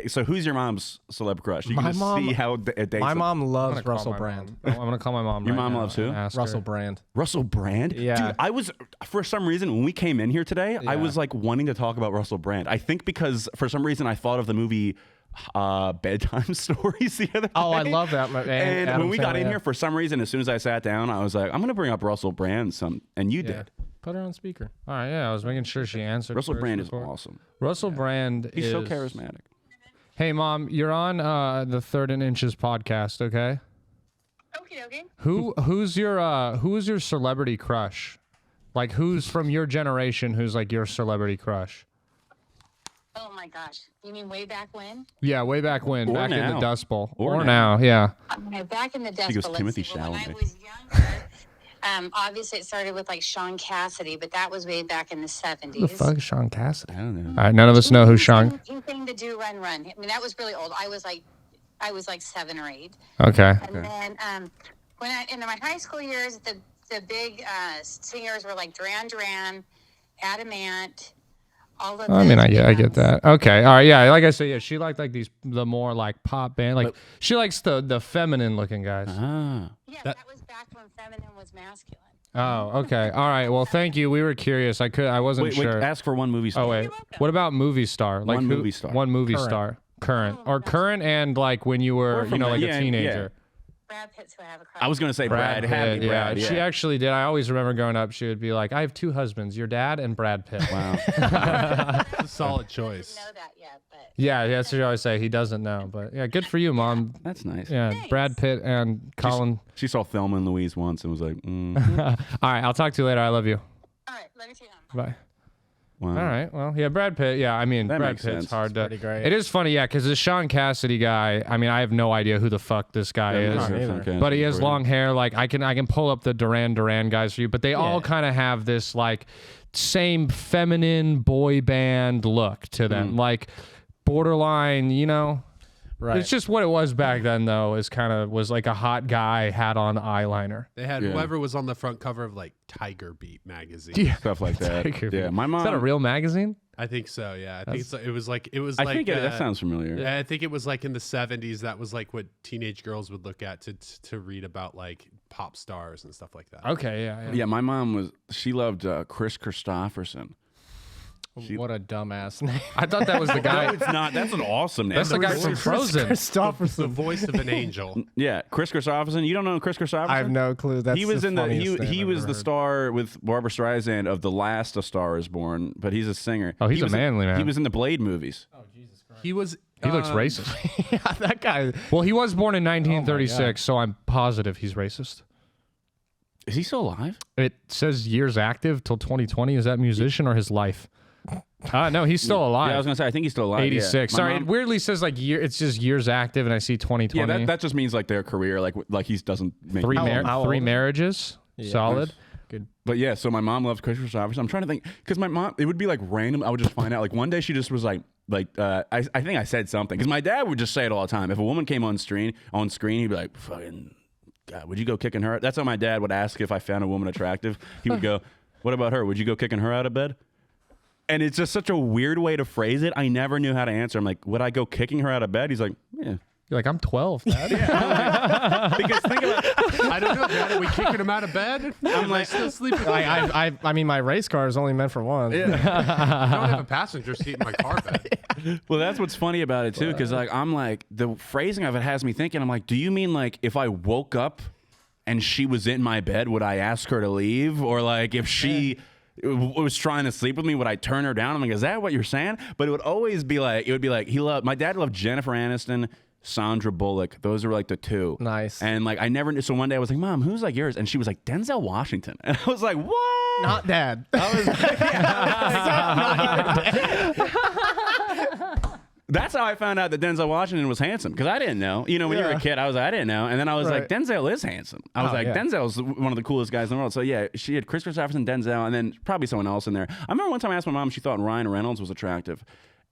So who's your mom's celeb crush? You My can just mom- see how it dates My them. mom I'm loves gonna call Russell my Brand. mom. I'm gonna call my mom. Your right mom now loves who? and ask her. Russell Brand. Russell Brand? Yeah. Dude, I was, for some reason, when we came in here today, I was like wanting to talk about Russell Brand. I think because for some reason I thought of the movie Bedtime Stories the other day. Oh, I love that. And Adam when we got Sandler, in yeah. here, for some reason, as soon as I sat down, I was like, I'm going to bring up Russell Brand and you Yeah. did. Put her on speaker. All right, yeah, I was making sure she answered. Russell first Brand is before. awesome. Russell Brand He's is so charismatic. Hey, mom, you're on the Third and Inches podcast, okay? Okay. Who's your celebrity crush? Like, who's from your generation? Who's like your celebrity crush? Oh my gosh. You mean way back when? Yeah, way back when, Or back in now. the Dust Bowl, Or now, yeah. Back in the Dust goes Bowl, let's Timothy see, well, when I Chalamet. was younger, obviously it started with like Sean Cassidy, but that was way back in the 70s. Who the fuck is Sean Cassidy? I don't know. All right, none of us know who Sean. He sang the Do Run Run. I mean, that was really old. I was like 7 or 8. Okay. And then when in my high school years, the big singers were like Duran Duran, Adamant, all of I mean, those I get bands. that. Okay, all right, yeah. Like I said, yeah, she liked like the more like pop band. Like she likes the feminine looking guys. Ah. Yeah, that was back when feminine was masculine. Oh, okay. All right. Well, thank you. We were curious. I wasn't Wait, sure. ask for one movie star. Oh wait. What about movie star? Like One who- movie star. One movie Current. star. Current or current and like when you were, from like the- a yeah, teenager. Brad Pitt's who I have a crush I was going to say Brad. Pitt, Happy Brad. She actually did. I always remember growing up, she would be like, I have 2 husbands, your dad and Brad Pitt. Wow. It's a solid I choice. didn't know that yet, but Yeah, that's what I always say. He doesn't know. But yeah, good for you, Mom. That's nice. Yeah, Brad Pitt and Colin. She saw Thelma and Louise once and was like, All right, I'll talk to you later. I love you. all right, let me see them. Bye. wow. All right. Well, yeah, Brad Pitt. Yeah, I mean, That Brad makes Pitt's sense. hard to. pretty great. It is funny, yeah, because this Sean Cassidy guy. I mean, I have no idea who the fuck this guy is. not either. Okay. But he has long hair. Like I can pull up the Duran Duran guys for you, but they all kind of have this like same feminine boy band look to them, like borderline. Right. It's just what it was back then, though. Was like a hot guy had on eyeliner. They had Yeah. whoever was on the front cover of like Tiger Beat magazine. Yeah, Stuff like that. Tiger Yeah, Beat. my mom. Is that a real magazine? I think so. Yeah, I think it was like I think that sounds familiar. Yeah, I think it was like in the 70s. That was like what teenage girls would look at to read about like pop stars and stuff like that. Okay, yeah. Yeah, my mom she loved Chris Christopherson. What a dumbass name. I thought that was the No, guy. it's not. That's an awesome name. That's the guy from Frozen. The Christopherson. voice of an angel. Yeah, Chris Christopherson. You don't know Chris Christopherson? I have no clue. That's He was the in the funniest name he I've was ever the heard. star with Barbara Streisand of The Last A Star Is Born, but he's a singer. Oh, he's He a was in- manly man. He was in the Blade movies. He was. He looks racist. Yeah, that guy. Well, he was born in 1936, so I'm positive he's racist. Is he still alive? It says years active till 2020. Is that musician or his life? No, he's still alive. Yeah, I was gonna say I think he's still alive. 86. Yeah. My Sorry, mom- it weirdly says like year. It's just years active, and I see 2020. yeah, that just means like their career, like he doesn't make three music. How old? marriages. Solid. Good. But yeah, so my mom loved Chris Christopherson. I'm trying to think because my mom, it would be like random. I would just find out like one day she just was like I think I said something because my dad would just say it all the time. If a woman came on screen, he'd be like, "Fucking, God, would you go kicking her?" That's how my dad would ask if I found a woman attractive. He would go, "What about her? Would you go kicking her out of bed?" And it's just such a weird way to phrase it. I never knew how to answer. I'm like, would I go kicking her out of bed? He's like, yeah. You're like, I'm 12, Dad. Because think about it. I don't know, Dad. Are we kicking him out of bed? I'm like, still sleeping. I mean, my race car is only meant for one. I don't have a passenger seat in my car bed. Well, that's what's funny about it too, because like I'm like the phrasing of it has me thinking. I'm like, do you mean like if I woke up and she was in my bed, would I ask her to leave, or like if she was trying to sleep with me, would I turn her down? I'm like, is that what you're saying? But it would always be like, my dad loved Jennifer Aniston, Sandra Bullock. Those are like the two. Nice. And like I never knew. So one day I was like, Mom, who's like yours? And she was like, Denzel Washington. And I was like, what? Not Dad. I was That's how I found out that Denzel Washington was handsome, because I didn't know. You know, when you were a kid, I didn't know. And then I was like, Denzel is handsome. I was like, Denzel's one of the coolest guys in the world. So yeah, she had Chris Christopherson, Denzel, and then probably someone else in there. I remember one time I asked my mom if she thought Ryan Reynolds was attractive.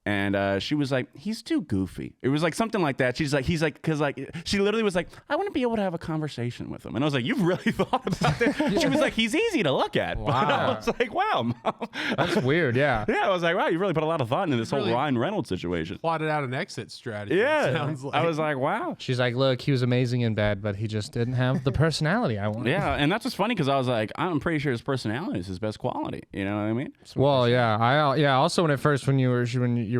And she was like, he's too goofy. It was like something like that. She's like, because like, she literally was like, I want to be able to have a conversation with him. And I was like, you've really thought about that? She was like, he's easy to look at. Wow. But I was like, wow, Mom. That's weird, yeah. Yeah, I was like, wow, you really put a lot of thought into this whole Ryan Reynolds situation. Plotted out an exit strategy. Yeah. Sounds like. I was like, wow. She's like, look, he was amazing in bed, but he just didn't have the personality I wanted. Yeah, and that's what's funny, because I was like, I'm pretty sure his personality is his best quality. You know what I mean? Well, yeah. Also, when you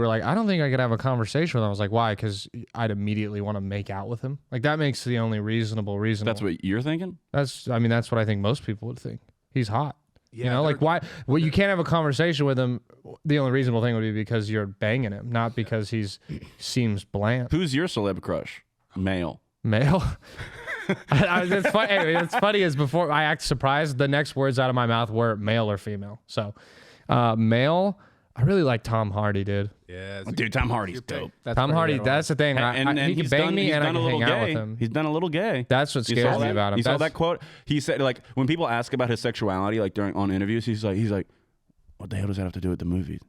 were like, I don't think I could have a conversation with him, I was like, why? Because I'd immediately want to make out with him. Like that makes the only reasonable reason. That's what you're thinking? That's what I think most people would think. He's hot. Yeah, you know, like why? Well, you can't have a conversation with him. The only reasonable thing would be because you're banging him, not because seems bland. Who's your celeb crush? Male. It's funny. Anyway, it's funny is before I act surprised, the next words out of my mouth were male or female. So, male. I really like Tom Hardy, dude. Yeah, Dude, Tom Hardy's dope. Tom Hardy, that's the thing. He can bang me and I can hang out with him. He's done a little gay. That's what scares me about him. You saw that quote? He said, like, when people ask about his sexuality, like on interviews, he's like, what the hell does that have to do with the movies?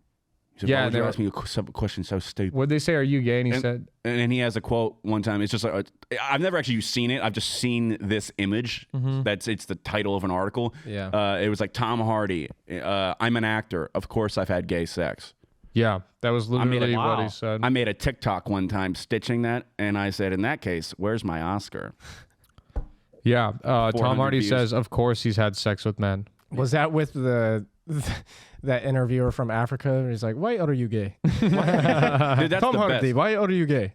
He said, why would you ask me a question so stupid? What'd they say? Are you gay? And he said... And he has a quote one time. It's just like, I've never actually seen it. I've just seen this image. It's the title of an article. Yeah. It was like, Tom Hardy, I'm an actor. Of course I've had gay sex. Yeah, that was literally what he said. I made a TikTok one time stitching that, and I said, in that case, where's my Oscar? Yeah, Tom Hardy views. says, of course he's had sex with men. Was that with that interviewer from Africa? He's like, why are you gay? Dude, that's Tom the Hardy, best. why are you gay?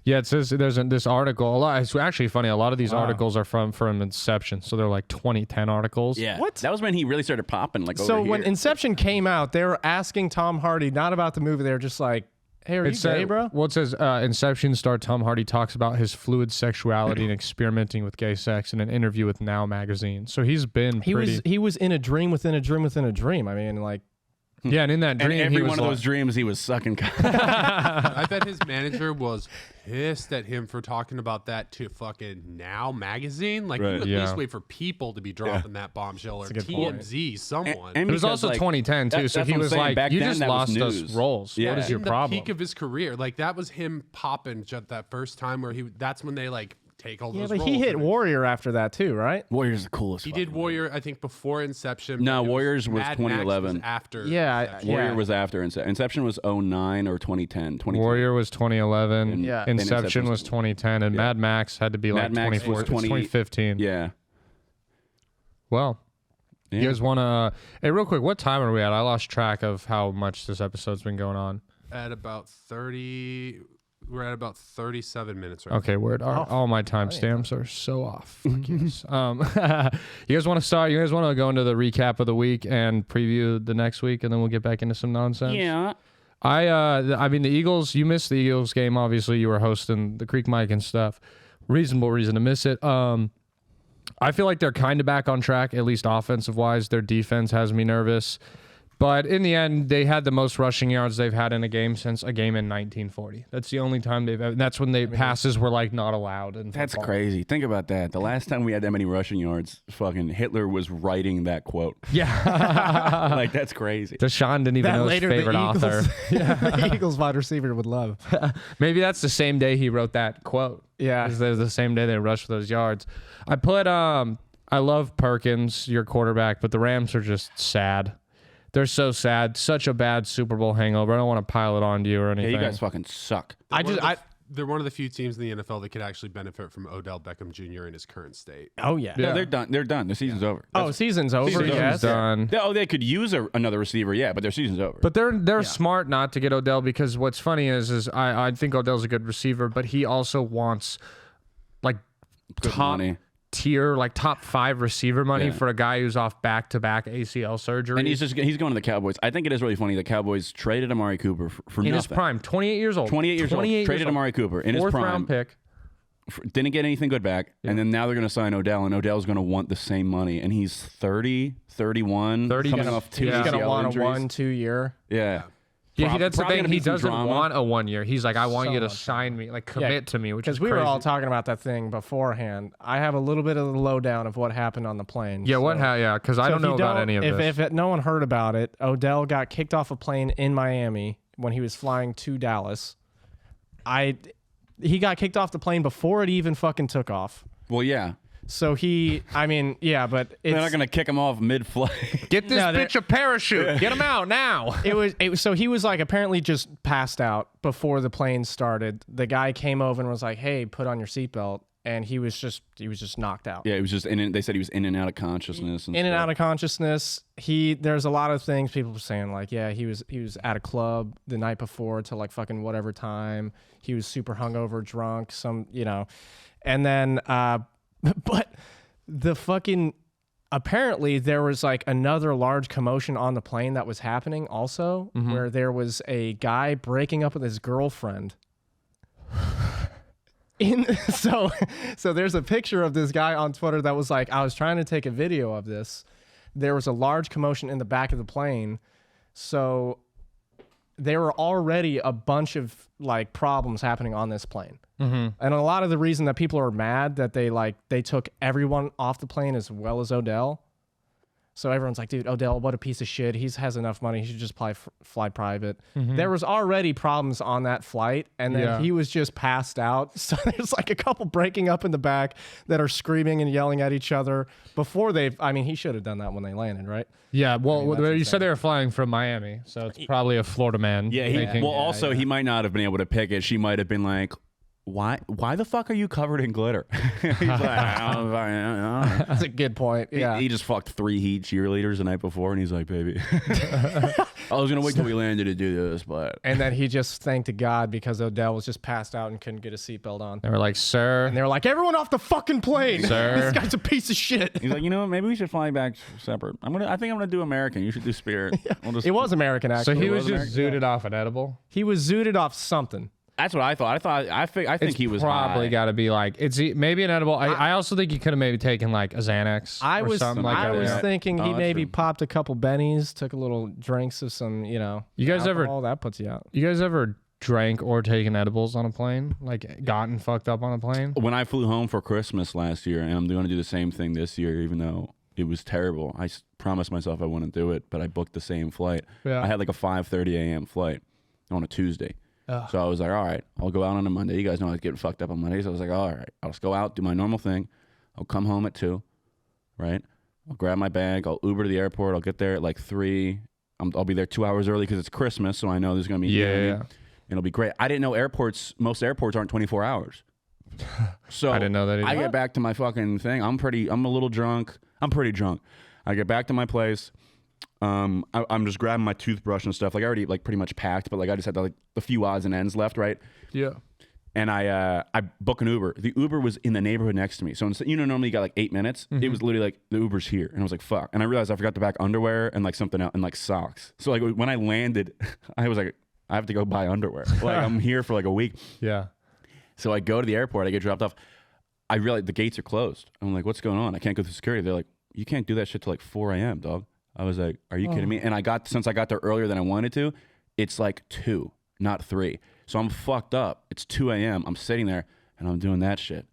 Yeah, it says there's this article. It's actually funny. A lot of these articles are from Inception, so they're like 2010 articles. Yeah. What? That was when he really started popping. Like, So over when here. Inception came out, they were asking Tom Hardy not about the movie. They were just like, hey, are you gay, bro? Well, it says Inception star Tom Hardy talks about his fluid sexuality and experimenting with gay sex in an interview with Now magazine. So he's been pretty... He was in a dream within a dream within a dream. I mean, like... Yeah, and in that dream, and every he was one of those dreams, he was sucking. I bet his manager was pissed at him for talking about that to fucking Now magazine. Like, Right. you at Yeah. least wait for people to be dropping that bombshell, or a good point. TMZ, someone. And It was because, also like, 2010 too, so that's he what I'm was saying. like, Back "You then, just that was lost us news. roles. Yeah. What is your in problem?" the peak of his career, like that was him popping that first time where that's when they like take all Yeah, those but roles. he hit And Warrior after that too, right? Warrior's the coolest. He did fucking Warrior, I think, before Inception. No, but it Warriors was Mad 2011. Max was after. Yeah, Inception. Warrior was after Inception. Inception was 09 or 2010. 2010. Warrior was 2011. Yeah. Inception was 2010, and Mad Max had to be like Mad Max was 2015. Yeah. Well, Yeah. you guys want to? Hey, real quick, what time are we at? I lost track of how much this episode's been going on. At about 30, we're at about 37 minutes right Okay, word. All my timestamps are so off. Fuck yes. You guys want to start? You guys want to go into the recap of the week and preview the next week, and then we'll get back into some nonsense. Yeah. I mean, the Eagles. You missed the Eagles game. Obviously, you were hosting the Creek Mike and stuff. Reasonable reason to miss it. I feel like they're kind of back on track, at least offensive wise. Their defense has me nervous. But in the end, they had the most rushing yards they've had in a game since a game in 1940. That's the only time that's when passes were like not allowed. That's crazy. Think about that. The last time we had that many rushing yards, fucking Hitler was writing that quote. Yeah. Like, that's crazy. Deshaun didn't even know his favorite author. The Eagles wide receiver would love. Maybe that's the same day he wrote that quote. Yeah. It's the same day they rushed for those yards. I love Perkins, your quarterback, but the Rams are just sad. They're so sad. Such a bad Super Bowl hangover. I don't want to pile it on to you or Yeah, anything. you guys fucking suck. They're one of the few teams in the NFL that could actually benefit from Odell Beckham Jr. in his current state. Oh yeah. No, they're done. They're done. The season's over. Oh, season's over. Season's Yes. done. They could use another receiver, yeah, but their season's over. But they're smart not to get Odell because what's funny is I think Odell's a good receiver, but he also wants like Good top money. tier, like top 5 receiver money Yeah. for a guy who's off back-to-back ACL surgery. And he's going to the Cowboys. I think it is really funny. The Cowboys traded Amari Cooper for in nothing. his prime, 28 years old. 28 years old. Traded Amari Cooper in his 4th prime. round pick. Didn't get anything good back. And then now they're going to sign Odell, and Odell's going to want the same money. And he's 30, 31, 30, coming yeah. off 2 He's ACL gonna want injuries. a 1-2 year. Yeah. Yeah, that's the Probably thing. gonna He be some doesn't drama. want a 1 year. He's like, I want you to So sign me, like commit to me, which is Because we were all crazy. talking about that thing beforehand. I have a little bit of the lowdown of what happened on the plane. Yeah, what? So- Yeah, because I so don't if you know about any of this. If no one heard about it, Odell got kicked off a plane in Miami when he was flying to Dallas. He got kicked off the plane before it even fucking took off. Well, yeah. So but They're not it's, going to kick him off mid-flight. Get this No, bitch a parachute. Get him out now. so he was like apparently just passed out before the plane started. The guy came over and was like, "Hey, put on your seatbelt," and he was just knocked out. Yeah, it was just they said he was in and out of consciousness. In and out of consciousness. There's a lot of things people were saying like, yeah, he was at a club the night before till like fucking whatever time. He was super hungover, drunk, and then but the fucking apparently there was like another large commotion on the plane that was happening also, where there was a guy breaking up with his girlfriend. So there's a picture of this guy on Twitter that was like, I was trying to take a video of this. There was a large commotion in the back of the plane. So there were already a bunch of like problems happening on this plane. And a lot of the reason that people are mad that they took everyone off the plane as well as Odell. So everyone's like, dude, Odell, what a piece of shit. He has enough money. He should just fly private. There was already problems on that flight, and then he was just passed out. So there's like a couple breaking up in the back that are screaming and yelling at each other before he should have done that when they landed, right? Yeah, well, you said they were flying from Miami, so it's probably a Florida man. Yeah, he might not have been able to pick it. She might have been like, why the fuck are you covered in glitter? He's like, I don't know. That's a good point. Yeah. He just fucked 3 Heat cheerleaders the night before, and he's like, baby, I was going to wait till we landed to do this, but... And then he just thanked to God because Odell was just passed out and couldn't get a seatbelt on. They were like, sir. And they were like, everyone off the fucking plane. Sir. This guy's a piece of shit. He's like, maybe we should fly back separate. I think I'm gonna do American. You should do Spirit. It was American, So actually. he was was just zooted off an edible? He was zooted off something. That's what I thought. I think he was probably high. got to be like maybe an edible. I also think he could have maybe taken like a Xanax. I or was something like that. Yeah. thinking he that's maybe true. popped a couple bennies, took a little drinks of some, You guys alcohol. That puts you out. You guys ever drank or taken edibles on a plane? Like gotten fucked up on a plane? When I flew home for Christmas last year, and I'm going to do the same thing this year, even though it was terrible. I promised myself I wouldn't do it, but I booked the same flight. Yeah. I had like a 5:30 a.m. flight on a Tuesday. So I was like, all right, I'll go out on a Monday. You guys know I was getting fucked up on Mondays. I was like, all right, I'll just go out, do my normal thing. I'll come home at 2, right? I'll grab my bag. I'll Uber to the airport. I'll get there at like 3. I'll be there 2 hours early because it's Christmas, so I know there's going to be... Yeah. It'll be great. I didn't know most airports aren't 24 hours. So I didn't know that either. I get back to my fucking thing. I'm a little drunk. I'm pretty drunk. I get back to my place. I'm just grabbing my toothbrush and stuff. Like I already like pretty much packed, but like I just had like the few odds and ends left, right? Yeah. And I book an Uber. The Uber was in the neighborhood next to me. So instead, normally you got like 8 minutes. It was literally like the Uber's here, and I was like, fuck. And I realized I forgot to pack underwear and like something else and like socks. So like when I landed, I was like, I have to go buy underwear. Like I'm here for like a week. Yeah. So I go to the airport. I get dropped off. I realize the gates are closed. I'm like, what's going on? I can't go through security. They're like, you can't do that shit till like 4 a.m., dog. I was like, are you kidding me? And since I got there earlier than I wanted to, it's like 2, not 3. So I'm fucked up. It's 2 a.m. I'm sitting there and I'm doing that shit.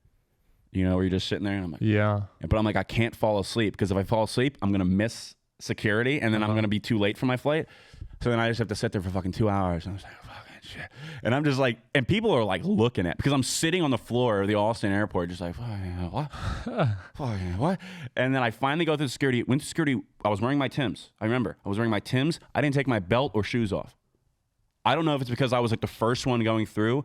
Where you're just sitting there and I'm like, Yeah. but I'm like, I can't fall asleep because if I fall asleep, I'm going to miss security and then I'm going to be too late for my flight. So then I just have to sit there for fucking 2 hours. And I was like, fucking shit. And I'm just like, and people are like looking at, because I'm sitting on the floor of the Austin airport, just like, what? What? And then I finally go through security. Went to security. I was wearing my Timbs. I remember. I was wearing my Timbs. I didn't take my belt or shoes off. I don't know if it's because I was like the first one going through.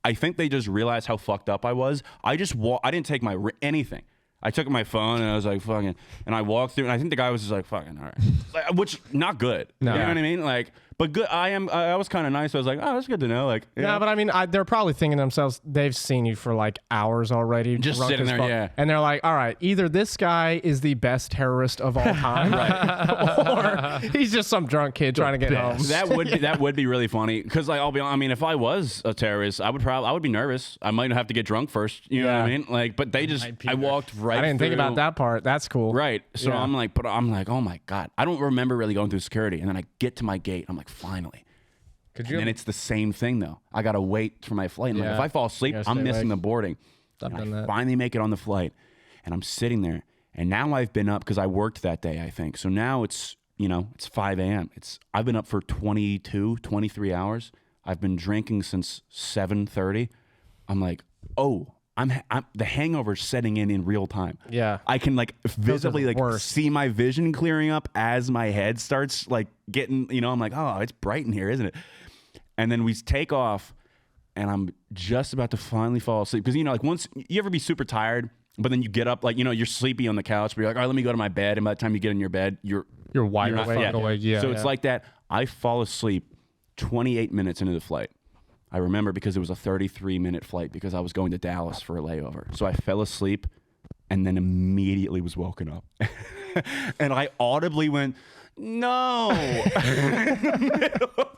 I think they just realized how fucked up I was. I didn't take my anything. I took my phone and I was like, fucking, and I walked through, and I think the guy was just like, fucking, all right. Like, which, not good. No. You know what I mean? Like, but good. I was kind of nice. I was like, oh, that's good to know. Like, Yeah, but I mean, they're probably thinking to themselves, they've seen you for like hours already. Just drunk sitting as there, fuck. yeah. And they're like, all right, either this guy is the best terrorist of all time, or he's just some drunk kid trying to get home. that would be really funny, because like, I mean, if I was a terrorist, I would be nervous. I might have to get drunk first. You know what I mean? Like, but they just, I walked right. I didn't think through. about that part. That's cool. Right. So Yeah. I'm like, oh my God. I don't remember really going through security. And then I get to my gate. I'm like, finally. And then it's the same thing, though. I got to wait for my flight. And like, Yeah. if I fall asleep, You gotta I'm stay missing awake. the boarding. I've And done I that. finally make it on the flight. And I'm sitting there. And now I've been up because I worked that day, I think. So now it's 5 a.m. I've been up for 22, 23 hours. I've been drinking since 7:30. I'm like, oh, I'm the hangover's setting in real time. Yeah. I can like visibly like worst. see my vision clearing up as my head starts like getting, I'm like, oh, it's bright in here, isn't it? And then we take off, and I'm just about to finally fall asleep. Because, like once you ever be super tired, but then you get up, like, you're sleepy on the couch, but you're like, all right, let me go to my bed. And by the time you get in your bed, you're wide not awake. Awake, yeah. So it's like that. I fall asleep 28 minutes into the flight. I remember because it was a 33-minute flight because I was going to Dallas for a layover. So I fell asleep and then immediately was woken up. And I audibly went, no.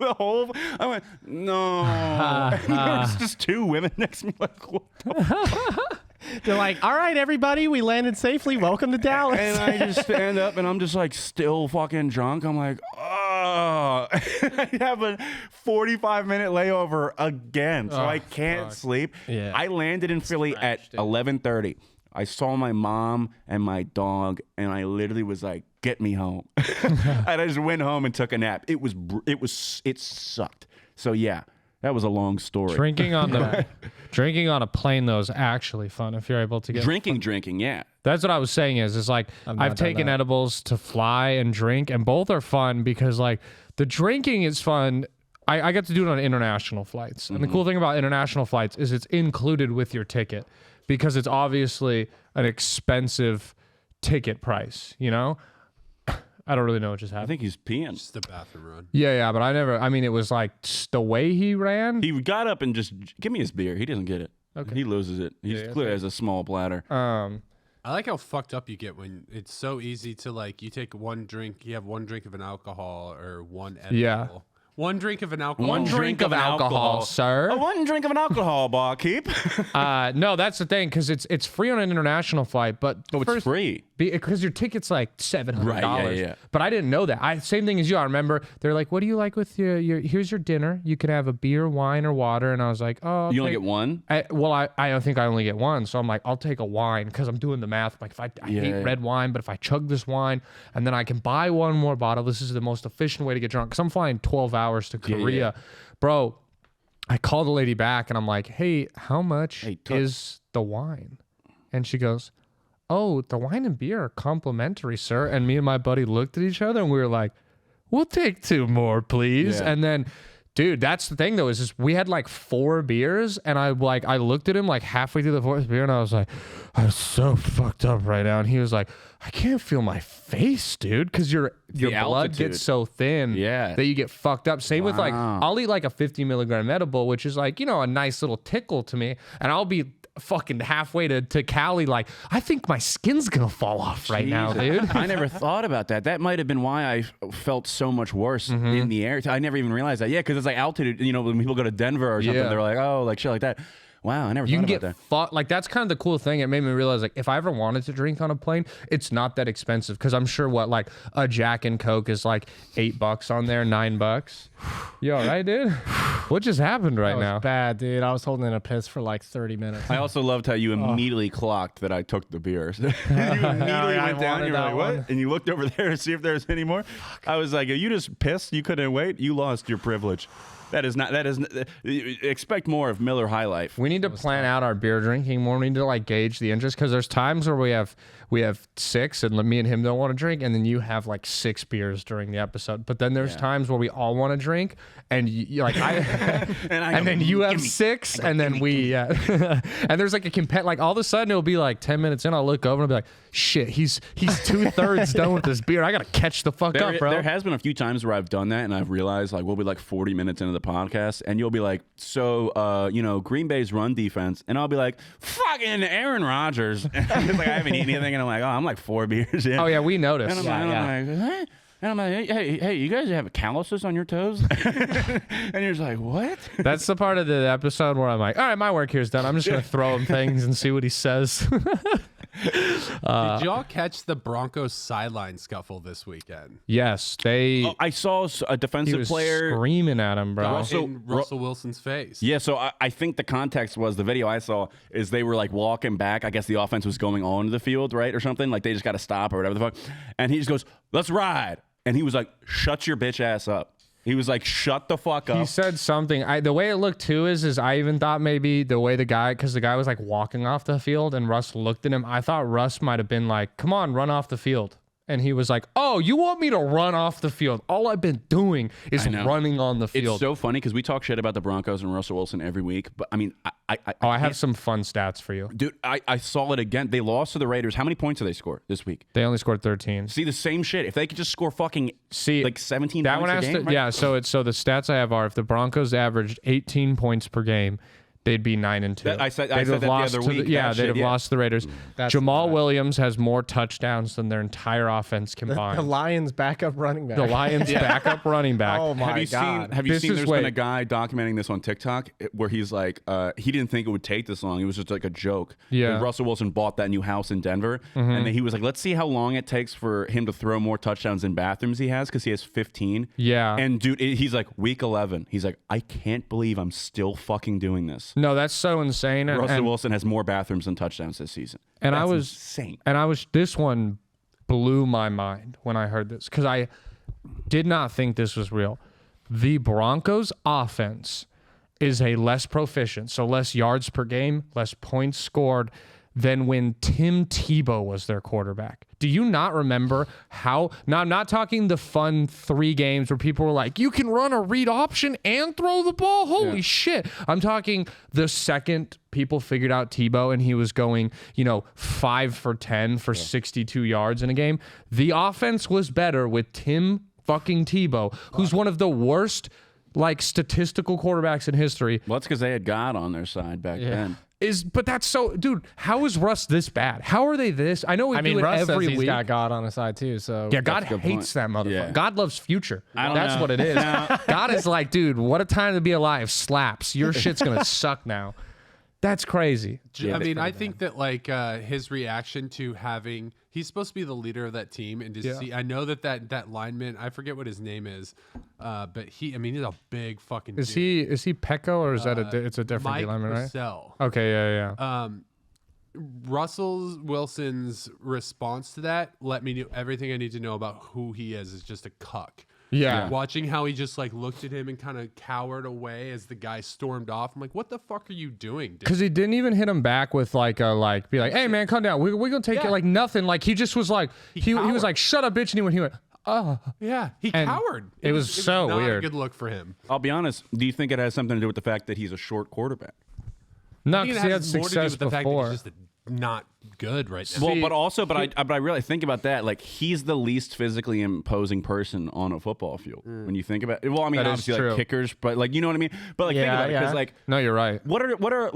I went, no. And there's just two women next to me like, what the fuck? They're like, all right, everybody, we landed safely. Welcome to Dallas. And I just stand up and I'm just like still fucking drunk. I'm like, oh. I have a 45-minute layover again, so I can't sleep. Yeah. I landed in Philly at 11:30. I saw my mom and my dog, and I literally was like, get me home. And I just went home and took a nap. It sucked. So yeah, that was a long story. Drinking on a plane though is actually fun if you're able to get Drinking, yeah. That's what I was saying is like I've taken that. edibles to fly and drink, and both are fun because like the drinking is fun. I get to do it on international flights. And the cool thing about international flights is it's included with your ticket because it's obviously an expensive ticket price, I don't really know what just I happened. think he's peeing. Just the bathroom run. Yeah, but it was like the way he ran. He got up and just, give me his beer. He doesn't get it. Okay. He loses it. He's clearly has a small bladder. I like how fucked up you get when it's so easy to like you take one drink, you have one drink of an alcohol or one edible. Yeah. One drink of an alcohol. One drink of alcohol, sir. One drink of an alcohol, barkeep. No, that's the thing because it's free on an international flight, but It's free. because your ticket's like $700. Right, yeah. But I didn't know that. Same thing as you. I remember they're like, "What do you like with your? Here's your dinner. You can have a beer, wine, or water." And I was like, "Oh, You only get one? I don't think I only get one, so I'm like, I'll take a wine because I'm doing the math. Like, if I hate red wine, but if I chug this wine and then I can buy one more bottle, this is the most efficient way to get drunk. Because I'm flying 12 hours to Korea, bro. I called the lady back and I'm like, hey, how much is the wine? And she goes, oh, the wine and beer are complimentary, sir. And me and my buddy looked at each other and we were like, we'll take two more, please. Yeah. And then, dude, that's the thing though, is we had like 4 beers and I looked at him like halfway through the 4th beer and I was like, I'm so fucked up right now. And he was like, I can't feel my face, dude, because your blood altitude. gets so thin that you get fucked up. Same with like, I'll eat like a 50 milligram edible, which is like, a nice little tickle to me. And I'll be fucking halfway to Cali, like, I think my skin's gonna fall off right now, dude. I never thought about that. That might have been why I felt so much worse in the air. I never even realized that. Yeah, because it's like altitude. When people go to Denver or something, they're like, oh, like shit like that. Wow, I never You thought can about get that. like that's kind of the cool thing. It made me realize like if I ever wanted to drink on a plane, it's not that expensive because I'm sure what like a Jack and Coke is like $8 on there, $9. You all right, dude? What just happened right That was now? bad, dude. I was holding in a piss for like 30 minutes. I also loved how you immediately clocked that I took the beers. You immediately I went down. wanted You were that like, "What?" one. And you looked over there to see if there was any more. I was like, "Are you just pissed? You couldn't wait. You lost your privilege." That is not. Expect more of Miller High Life. We need to plan out our beer drinking more. We need to like gauge the interest because there's times where we have 6 and me and him don't want to drink, and then you have like 6 beers during the episode. But then there's times where we all want to drink, and you like and then you have 6, and then we and there's like a like all of a sudden it'll be like 10 minutes in, I'll look over and I'll be like, shit, he's 2/3 done with this beer. I gotta catch the fuck up, bro. There has been a few times where I've done that, and I've realized like we'll be like 40 minutes into the podcast, and you'll be like, so Green Bay's run defense, and I'll be like, fucking Aaron Rodgers. It's like I haven't eaten anything, and I'm like, oh, I'm like 4 beers in. Oh yeah, we noticed. And I'm like, huh? And I'm like, hey, you guys have calluses on your toes? And you're just like, what? That's the part of the episode where I'm like, all right, my work here's done. I'm just gonna throw him things and see what he says. Did y'all catch the Broncos sideline scuffle this weekend? Yes, they. Oh, I saw a He defensive was player. screaming at him, bro. Also- In Russell Wilson's face. Yeah, so I think the context was the video I saw is they were like walking back. I guess the offense was going on the field, right, or something. Like they just got to stop or whatever the fuck. And he just goes, "Let's ride." And he was like, "Shut your bitch ass up." He was like, "Shut the fuck up." He said something. The way it looked too is I even thought maybe the way because the guy was like walking off the field and Russ looked at him. I thought Russ might have been like, "Come on, run off the field." And he was like, "Oh, you want me to run off the field? All I've been doing is running on the field." It's so funny because we talk shit about the Broncos and Russell Wilson every week. But I mean, I have some fun stats for you. dude, I saw it again. They lost to the Raiders. How many points did they score this week? They only scored 13. See the same shit. If they could just score fucking like 17 that points one a has game, to, right? yeah. So the stats I have are if the Broncos averaged 18 points per game, they'd be 9-2. I said They'd that have the lost other to week. they'd That shit, have yeah. lost to the Raiders. That's Jamal bad. Williams has more touchdowns than their entire offense The combined. Lions backup running back. The Lions backup running back. Oh my God. Have you This seen is there's been way- a guy documenting this on TikTok where he's like, he didn't think it would take this long. It was just like a joke. Yeah. When Russell Wilson bought that new house in Denver. And then he was like, let's see how long it takes for him to throw more touchdowns in bathrooms he has because he has 15. Yeah. And dude, he's like, week 11. He's like, I can't believe I'm still fucking doing this. No, that's so insane. Russell Wilson has more bathrooms than touchdowns this season. And That's I was insane. this one blew my mind when I heard this because I did not think this was real. The Broncos offense is a less proficient, so less yards per game, less points scored than when Tim Tebow was their quarterback. Do you not remember how? Now, I'm not talking the fun 3 games where people were like, you can run a read option and throw the ball. Holy shit. I'm talking the second people figured out Tebow and he was going, 5 for 10 for 62 yards in a game. The offense was better with Tim fucking Tebow, who's one of the worst statistical quarterbacks in history. Well, that's because they had God on their side back then. But that's so, dude. How is Russ this bad? How are they this? I know we do it Russ every says he's week. got God on his side too. So Yeah, God a good hates point. that motherfucker. Yeah. God loves Future. don't That's know. what it is. God is like, dude, what a time to be alive. Slaps. Your shit's gonna suck now. That's crazy. I mean, I think that his reaction to having he's supposed to be the leader of that team and to see I know that lineman, I forget what his name is, but he's a big fucking Is dude. he Pecco or is that it's a different Mike lineman, right? Purcell. Okay, yeah. Russell Wilson's response to that let me know everything I need to know about who he is just a cuck. Yeah. Watching how he just looked at him and kind of cowered away as the guy stormed off. I'm like, what the fuck are you doing, dude? Because he didn't even hit him back with be like, hey man, calm down. We're gonna take it nothing. He just was like he was cowered. like, shut up, bitch, and he went, oh. Yeah, he And cowered. it was so not weird. a good look for him. I'll be honest. Do you think it has something to do with the fact that he's a short quarterback? No, I think because it he had has more to do success with the fact that before. he's just not good right now. Well, but I really think about that. He's the least physically imposing person on a football field. When you think about it, well, I mean, That is obviously true. kickers, but you know what I mean. But think about it because No, you're right. what are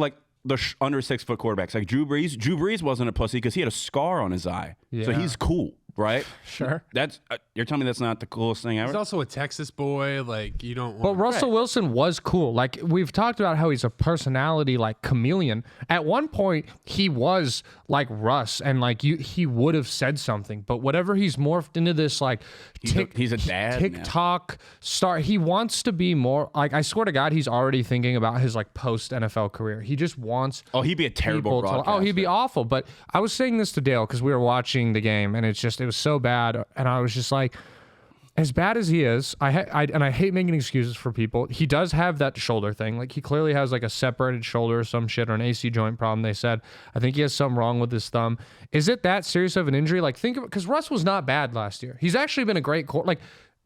the under 6 foot quarterbacks? Drew Brees. Drew Brees wasn't a pussy because he had a scar on his eye, so Yeah. he's cool. right? Sure. That's you're telling me that's not the coolest thing He's ever? also a Texas boy. Like, you don't But want Russell Wilson was cool. Like, we've talked about how he's a personality, like chameleon. At one point, he was like Russ, and like he would have said something. But whatever he's morphed into this, like He's a dad now. TikTok star. He wants to be more like. I swear to God, he's already thinking about his like post NFL career. He just wants. Oh, he'd be a terrible people to, broadcaster. oh, he'd be awful. But I was saying this to Dale because we were watching the game, and it was so bad, and I was just like, as bad as he is, I hate making excuses for people. He does have that shoulder thing. Like, he clearly has like a separated shoulder or some shit, or an AC joint problem. They said. I think he has something wrong with his thumb. Is it that serious of an injury? Like, think of it, because Russ was not bad last year. He's actually been a great like.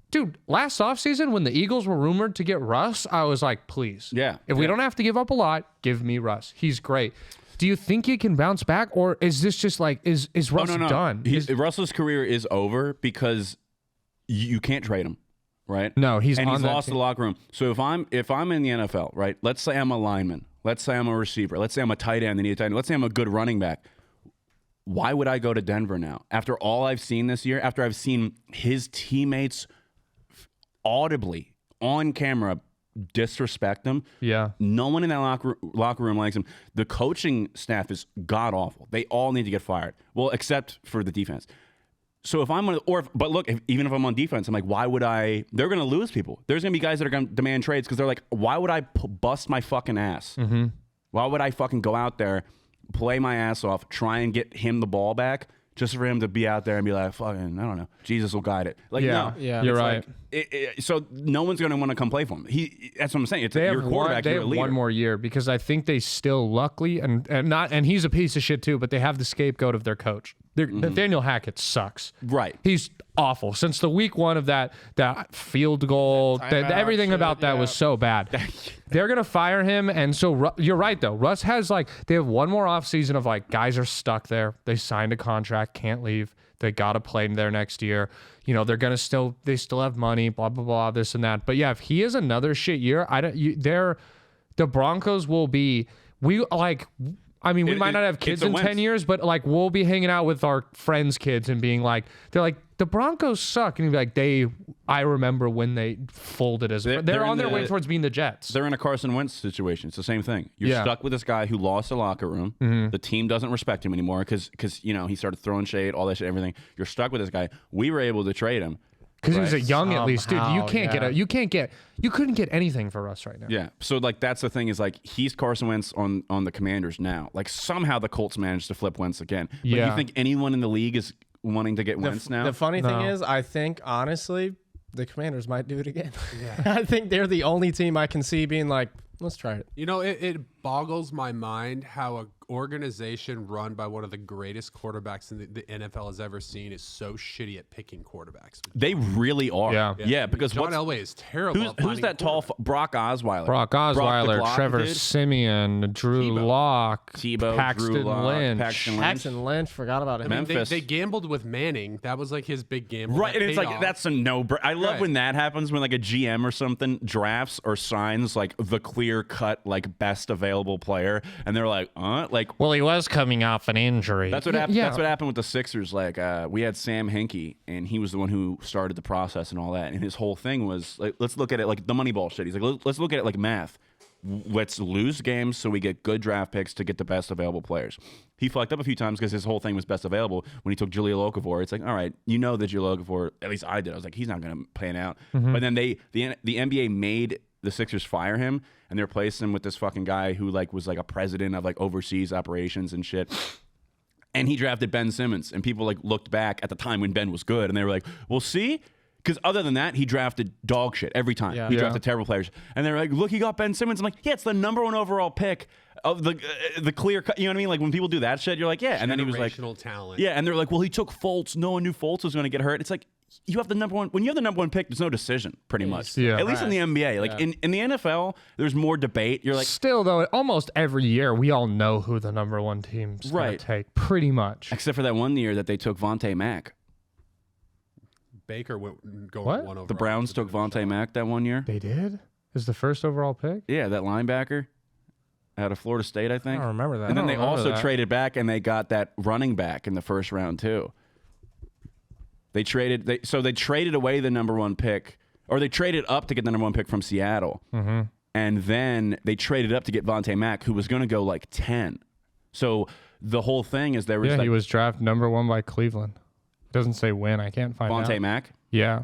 Dude, last offseason when the Eagles were rumored to get Russ, I was like, please. Yeah. If we don't have to give up a lot, give me Russ. He's great. Do you think he can bounce back, or is this just like is Russ done? Russell's career is over because you can't trade him, right? No, he's and on he's that lost team. the locker room. So if I'm in the NFL, right? Let's say I'm a lineman. Let's say I'm a receiver. Let's say I'm a tight end. They need a tight end. Let's say I'm a good running back. Why would I go to Denver now? After all I've seen this year, after I've seen his teammates audibly on camera disrespect him. Yeah. No one in that locker room likes him. The coaching staff is god awful. They all need to get fired. Well, except for the defense. So if I'm gonna, but look, even if I'm on defense, I'm like, why would I? They're gonna lose people. There's gonna be guys that are gonna demand trades because they're like, why would I bust my fucking ass? Mm-hmm. Why would I fucking go out there, play my ass off, try and get him the ball back? Just for him to be out there and be like, fucking, I don't know, Jesus will guide it. Like, Yeah, no, yeah. You're It's right. like, so no one's going to want to come play for him. That's what I'm saying. It's your quarterback, They you're a have leader. one more year because I think they still, luckily, and he's a piece of shit too, but they have the scapegoat of their coach. Nathaniel Hackett sucks. Right. He's awful. Since the week one of that field goal, everything about that was so bad. They're going to fire him. And so you're right, though. Russ has they have one more offseason of guys are stuck there. They signed a contract, can't leave. They got to play there next year. You know, they're going to they still have money, blah, blah, blah, this and that. But yeah, if he is another shit year, the Broncos will be, we might not have kids in 10 years, but we'll be hanging out with our friends' kids and being they're like, the Broncos suck. And you'd be like, I remember when they folded they're on their way towards being the Jets. They're in a Carson Wentz situation. It's the same thing. You're stuck with this guy who lost the locker room. Mm-hmm. The team doesn't respect him anymore because he started throwing shade, all that shit, everything. You're stuck with this guy. We were able to trade him. Because he was a young, at least, dude. You Somehow, you couldn't get anything for us right now. Yeah. So that's the thing is he's Carson Wentz on the Commanders now. Somehow the Colts managed to flip Wentz again. But Yeah. you think anyone in the league is wanting to get Wentz now? The funny thing No. is, I think, honestly, the Commanders might do it again. I think they're the only team I can see being like, let's try it. You know, it boggles my mind how an organization run by one of the greatest quarterbacks in the NFL has ever seen is so shitty at picking quarterbacks. They really are. Yeah. Because John Elway is terrible. at who's finding that tall? quarterback. Brock Osweiler. Brock the Osweiler, Glock Trevor dude? Simeon, Drew Tebow. Lock, Tebow, Paxton Drew Lock, Lynch. Paxton Lynch. Paxton Lynch, forgot about him. Memphis. They gambled with Manning. That was his big gamble. Right, That and it's paid off. that's a no-brainer. I love Right. when that happens, when a GM or something drafts or signs the clear-cut best available player, and they're like, Well, he was coming off an injury. that's what happened. Yeah. That's what happened with the Sixers. We had Sam Hinkie, and he was the one who started the process and all that. And his whole thing was let's look at it the Moneyball shit. He's like, let's look at it like math. Let's lose games so we get good draft picks to get the best available players. He fucked up a few times because his whole thing was best available. When he took Julio Okafor, it's all right, that Julio Okafor, at least I did. I was like, he's not going to pan out. Mm-hmm. But then the NBA made the Sixers fire him, and they replaced him with this fucking guy who was a president of overseas operations and shit. And he drafted Ben Simmons, and people looked back at the time when Ben was good, and they were like, well, see? Because other than that, he drafted dog shit every time. Yeah. He Yeah. drafted terrible players. And they're like, look, he got Ben Simmons. I'm like, yeah, it's the number one overall pick of the clear cut. You know what I mean? When people do that shit, you're like, yeah. And then he was like, Generational talent. yeah. And they're like, well, he took Fultz. No one knew Fultz was going to get hurt. It's like, you have the number one. When you have the number one pick, there's no decision, pretty much. Yeah. At least in the NBA. In the NFL, there's more debate. You're like, Still, though, almost every year, we all know who the number one team's going Right. to take, pretty much. except for that one year that they took Vontae Mack. Baker went going What? one over. The Browns took Vontae Mack that one year. They did? Is the first overall pick? Yeah, that linebacker out of Florida State, I think. I don't remember that. And then I they don't remember also that. traded back, and they got that running back in the first round too. They traded away the number 1 pick, or they traded up to get the number 1 pick from Seattle. Mm-hmm. And then they traded up to get Vontae Mack, who was going to go like 10. So the whole thing is there was he was drafted number 1 by Cleveland. Doesn't say when. I can't find out. Vontae Mack? Yeah.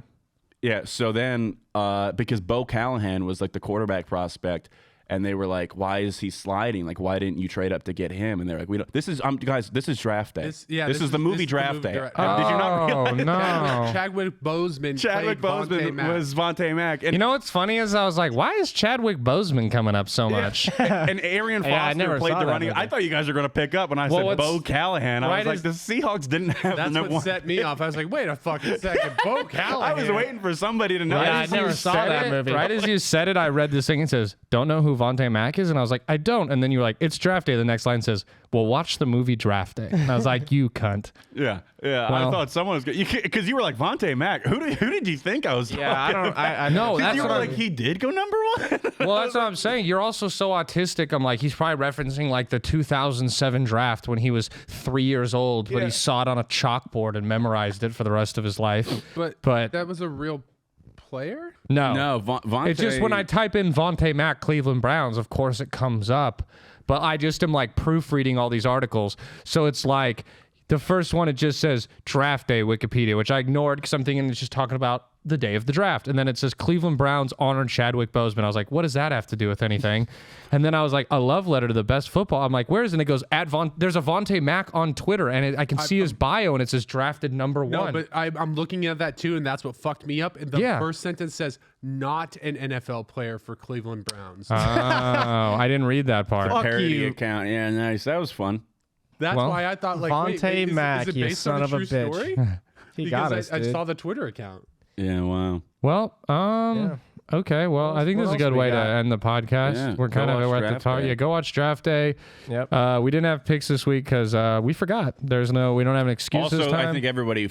Yeah. So then because Bo Callahan was like the quarterback prospect, and they were like, why is he sliding? Like, why didn't you trade up to get him? And they're like, we don't. This is guys. This is draft day. This is the movie draft day. Did you not realize? No. Chadwick Boseman. Chadwick Boseman was Vontae Mack. And You know what's funny is I was like, why is Chadwick Boseman coming up so much? and Arian Yeah, I Foster never played saw the that running. movie. I thought you guys were going to pick up when I said Bo Callahan. I was like, the Seahawks didn't have the That's number what 1. set me off. I was like, wait a fucking second. Bo Callahan. I was waiting for somebody to know. Right I as never you saw said that it- movie. Right as you said it, I read this thing and says, don't know who Vontae Mack is? And I was like, I don't. And then you're like, it's draft day. The next line says, well, watch the movie Draft Day. And I was like, you cunt. Yeah. I Well- thought someone was good because you were like Vontae Mack. Who did you think I was? Yeah, I don't. I No, know. that's You were what like, he did go number 1. Well, that's what I'm saying. You're also so autistic. I'm like, he's probably referencing like the 2007 draft when he was 3 years old, but Yeah. he saw it on a chalkboard and memorized it for the rest of his life. But that was a real player? No. No, Vontae. It's just when I type in Vontae Mack, Cleveland Browns, of course it comes up. But I just am like proofreading all these articles. So it's like the first one, it just says draft day Wikipedia, which I ignored because I'm thinking it's just talking about the day of the draft. And then it says Cleveland Browns honored Chadwick Boseman. I was like, what does that have to do with anything? And then I was like, a love letter to the best football. I'm like, where is it? And it goes, there's a Vontae Mack on Twitter. And I can see his bio and it says drafted number 1. No, but I'm looking at that too, and that's what fucked me up. And the Yeah. first sentence says, not an NFL player for Cleveland Browns. Oh, I didn't read that part. parody you. account. Yeah, nice. That was fun. That's well, why I thought, like, Vontae Mack, is it you based son on of a a true bitch. story? He Because got us, I dude. saw the Twitter account. Yeah, wow. Well, okay. Well, I think what this is a else good we way to got? end the podcast. Yeah, We're kind go of watch at the Draft top. Day. Yeah, go watch Draft Day. Yep. We didn't have picks this week because we forgot. We don't have an excuse this Also, time. I think everybody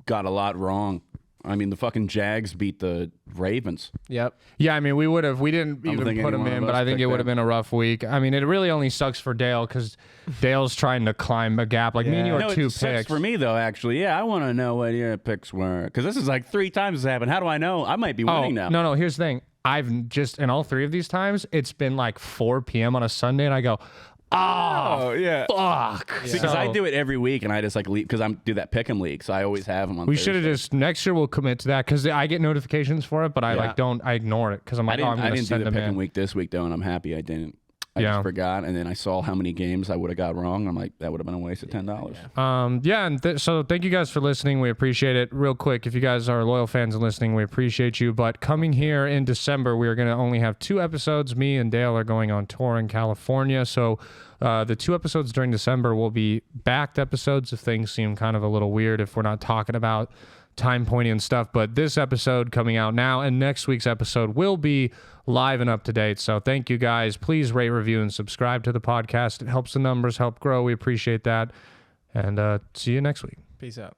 got a lot wrong. I mean, the fucking Jags beat the Ravens. Yep. Yeah, I mean, we didn't even think put any him one in, of but us I think picked it would have them. been a rough week. I mean, it really only sucks for Dale because Dale's trying to climb a gap. Like me and you Yeah. are No, two it sucks picks. for me though. Actually, yeah, I want to know what your picks were because this is like 3 times this happened. How do I know? I might be Oh, winning now. no. Here's the thing. I've just in all 3 of these times, it's been like 4 p.m. on a Sunday, and I go, Oh yeah. fuck. Because I do it every week, and I just like leave because I do that pick'em league, so I always have them on. We should have just next year we'll commit to that because I get notifications for it, but I I ignore it because I'm like, I I'm gonna didn't do send the them pick'em in. week this week though, and I'm happy I didn't. I Yeah. just forgot, and then I saw how many games I would have got wrong. I'm like, that would have been a waste of $10. And so thank you guys for listening. We appreciate it. Real quick, if you guys are loyal fans and listening, we appreciate you. But coming here in December, we are going to only have 2 episodes. Me and Dale are going on tour in California, so the 2 episodes during December will be backed episodes if things seem kind of a little weird if we're not talking about time pointing and stuff. But this episode coming out now and next week's episode will be live and up to date. So thank you guys. Please rate, review, and subscribe to the podcast. It helps the numbers help grow. We appreciate that. And see you next week. Peace out.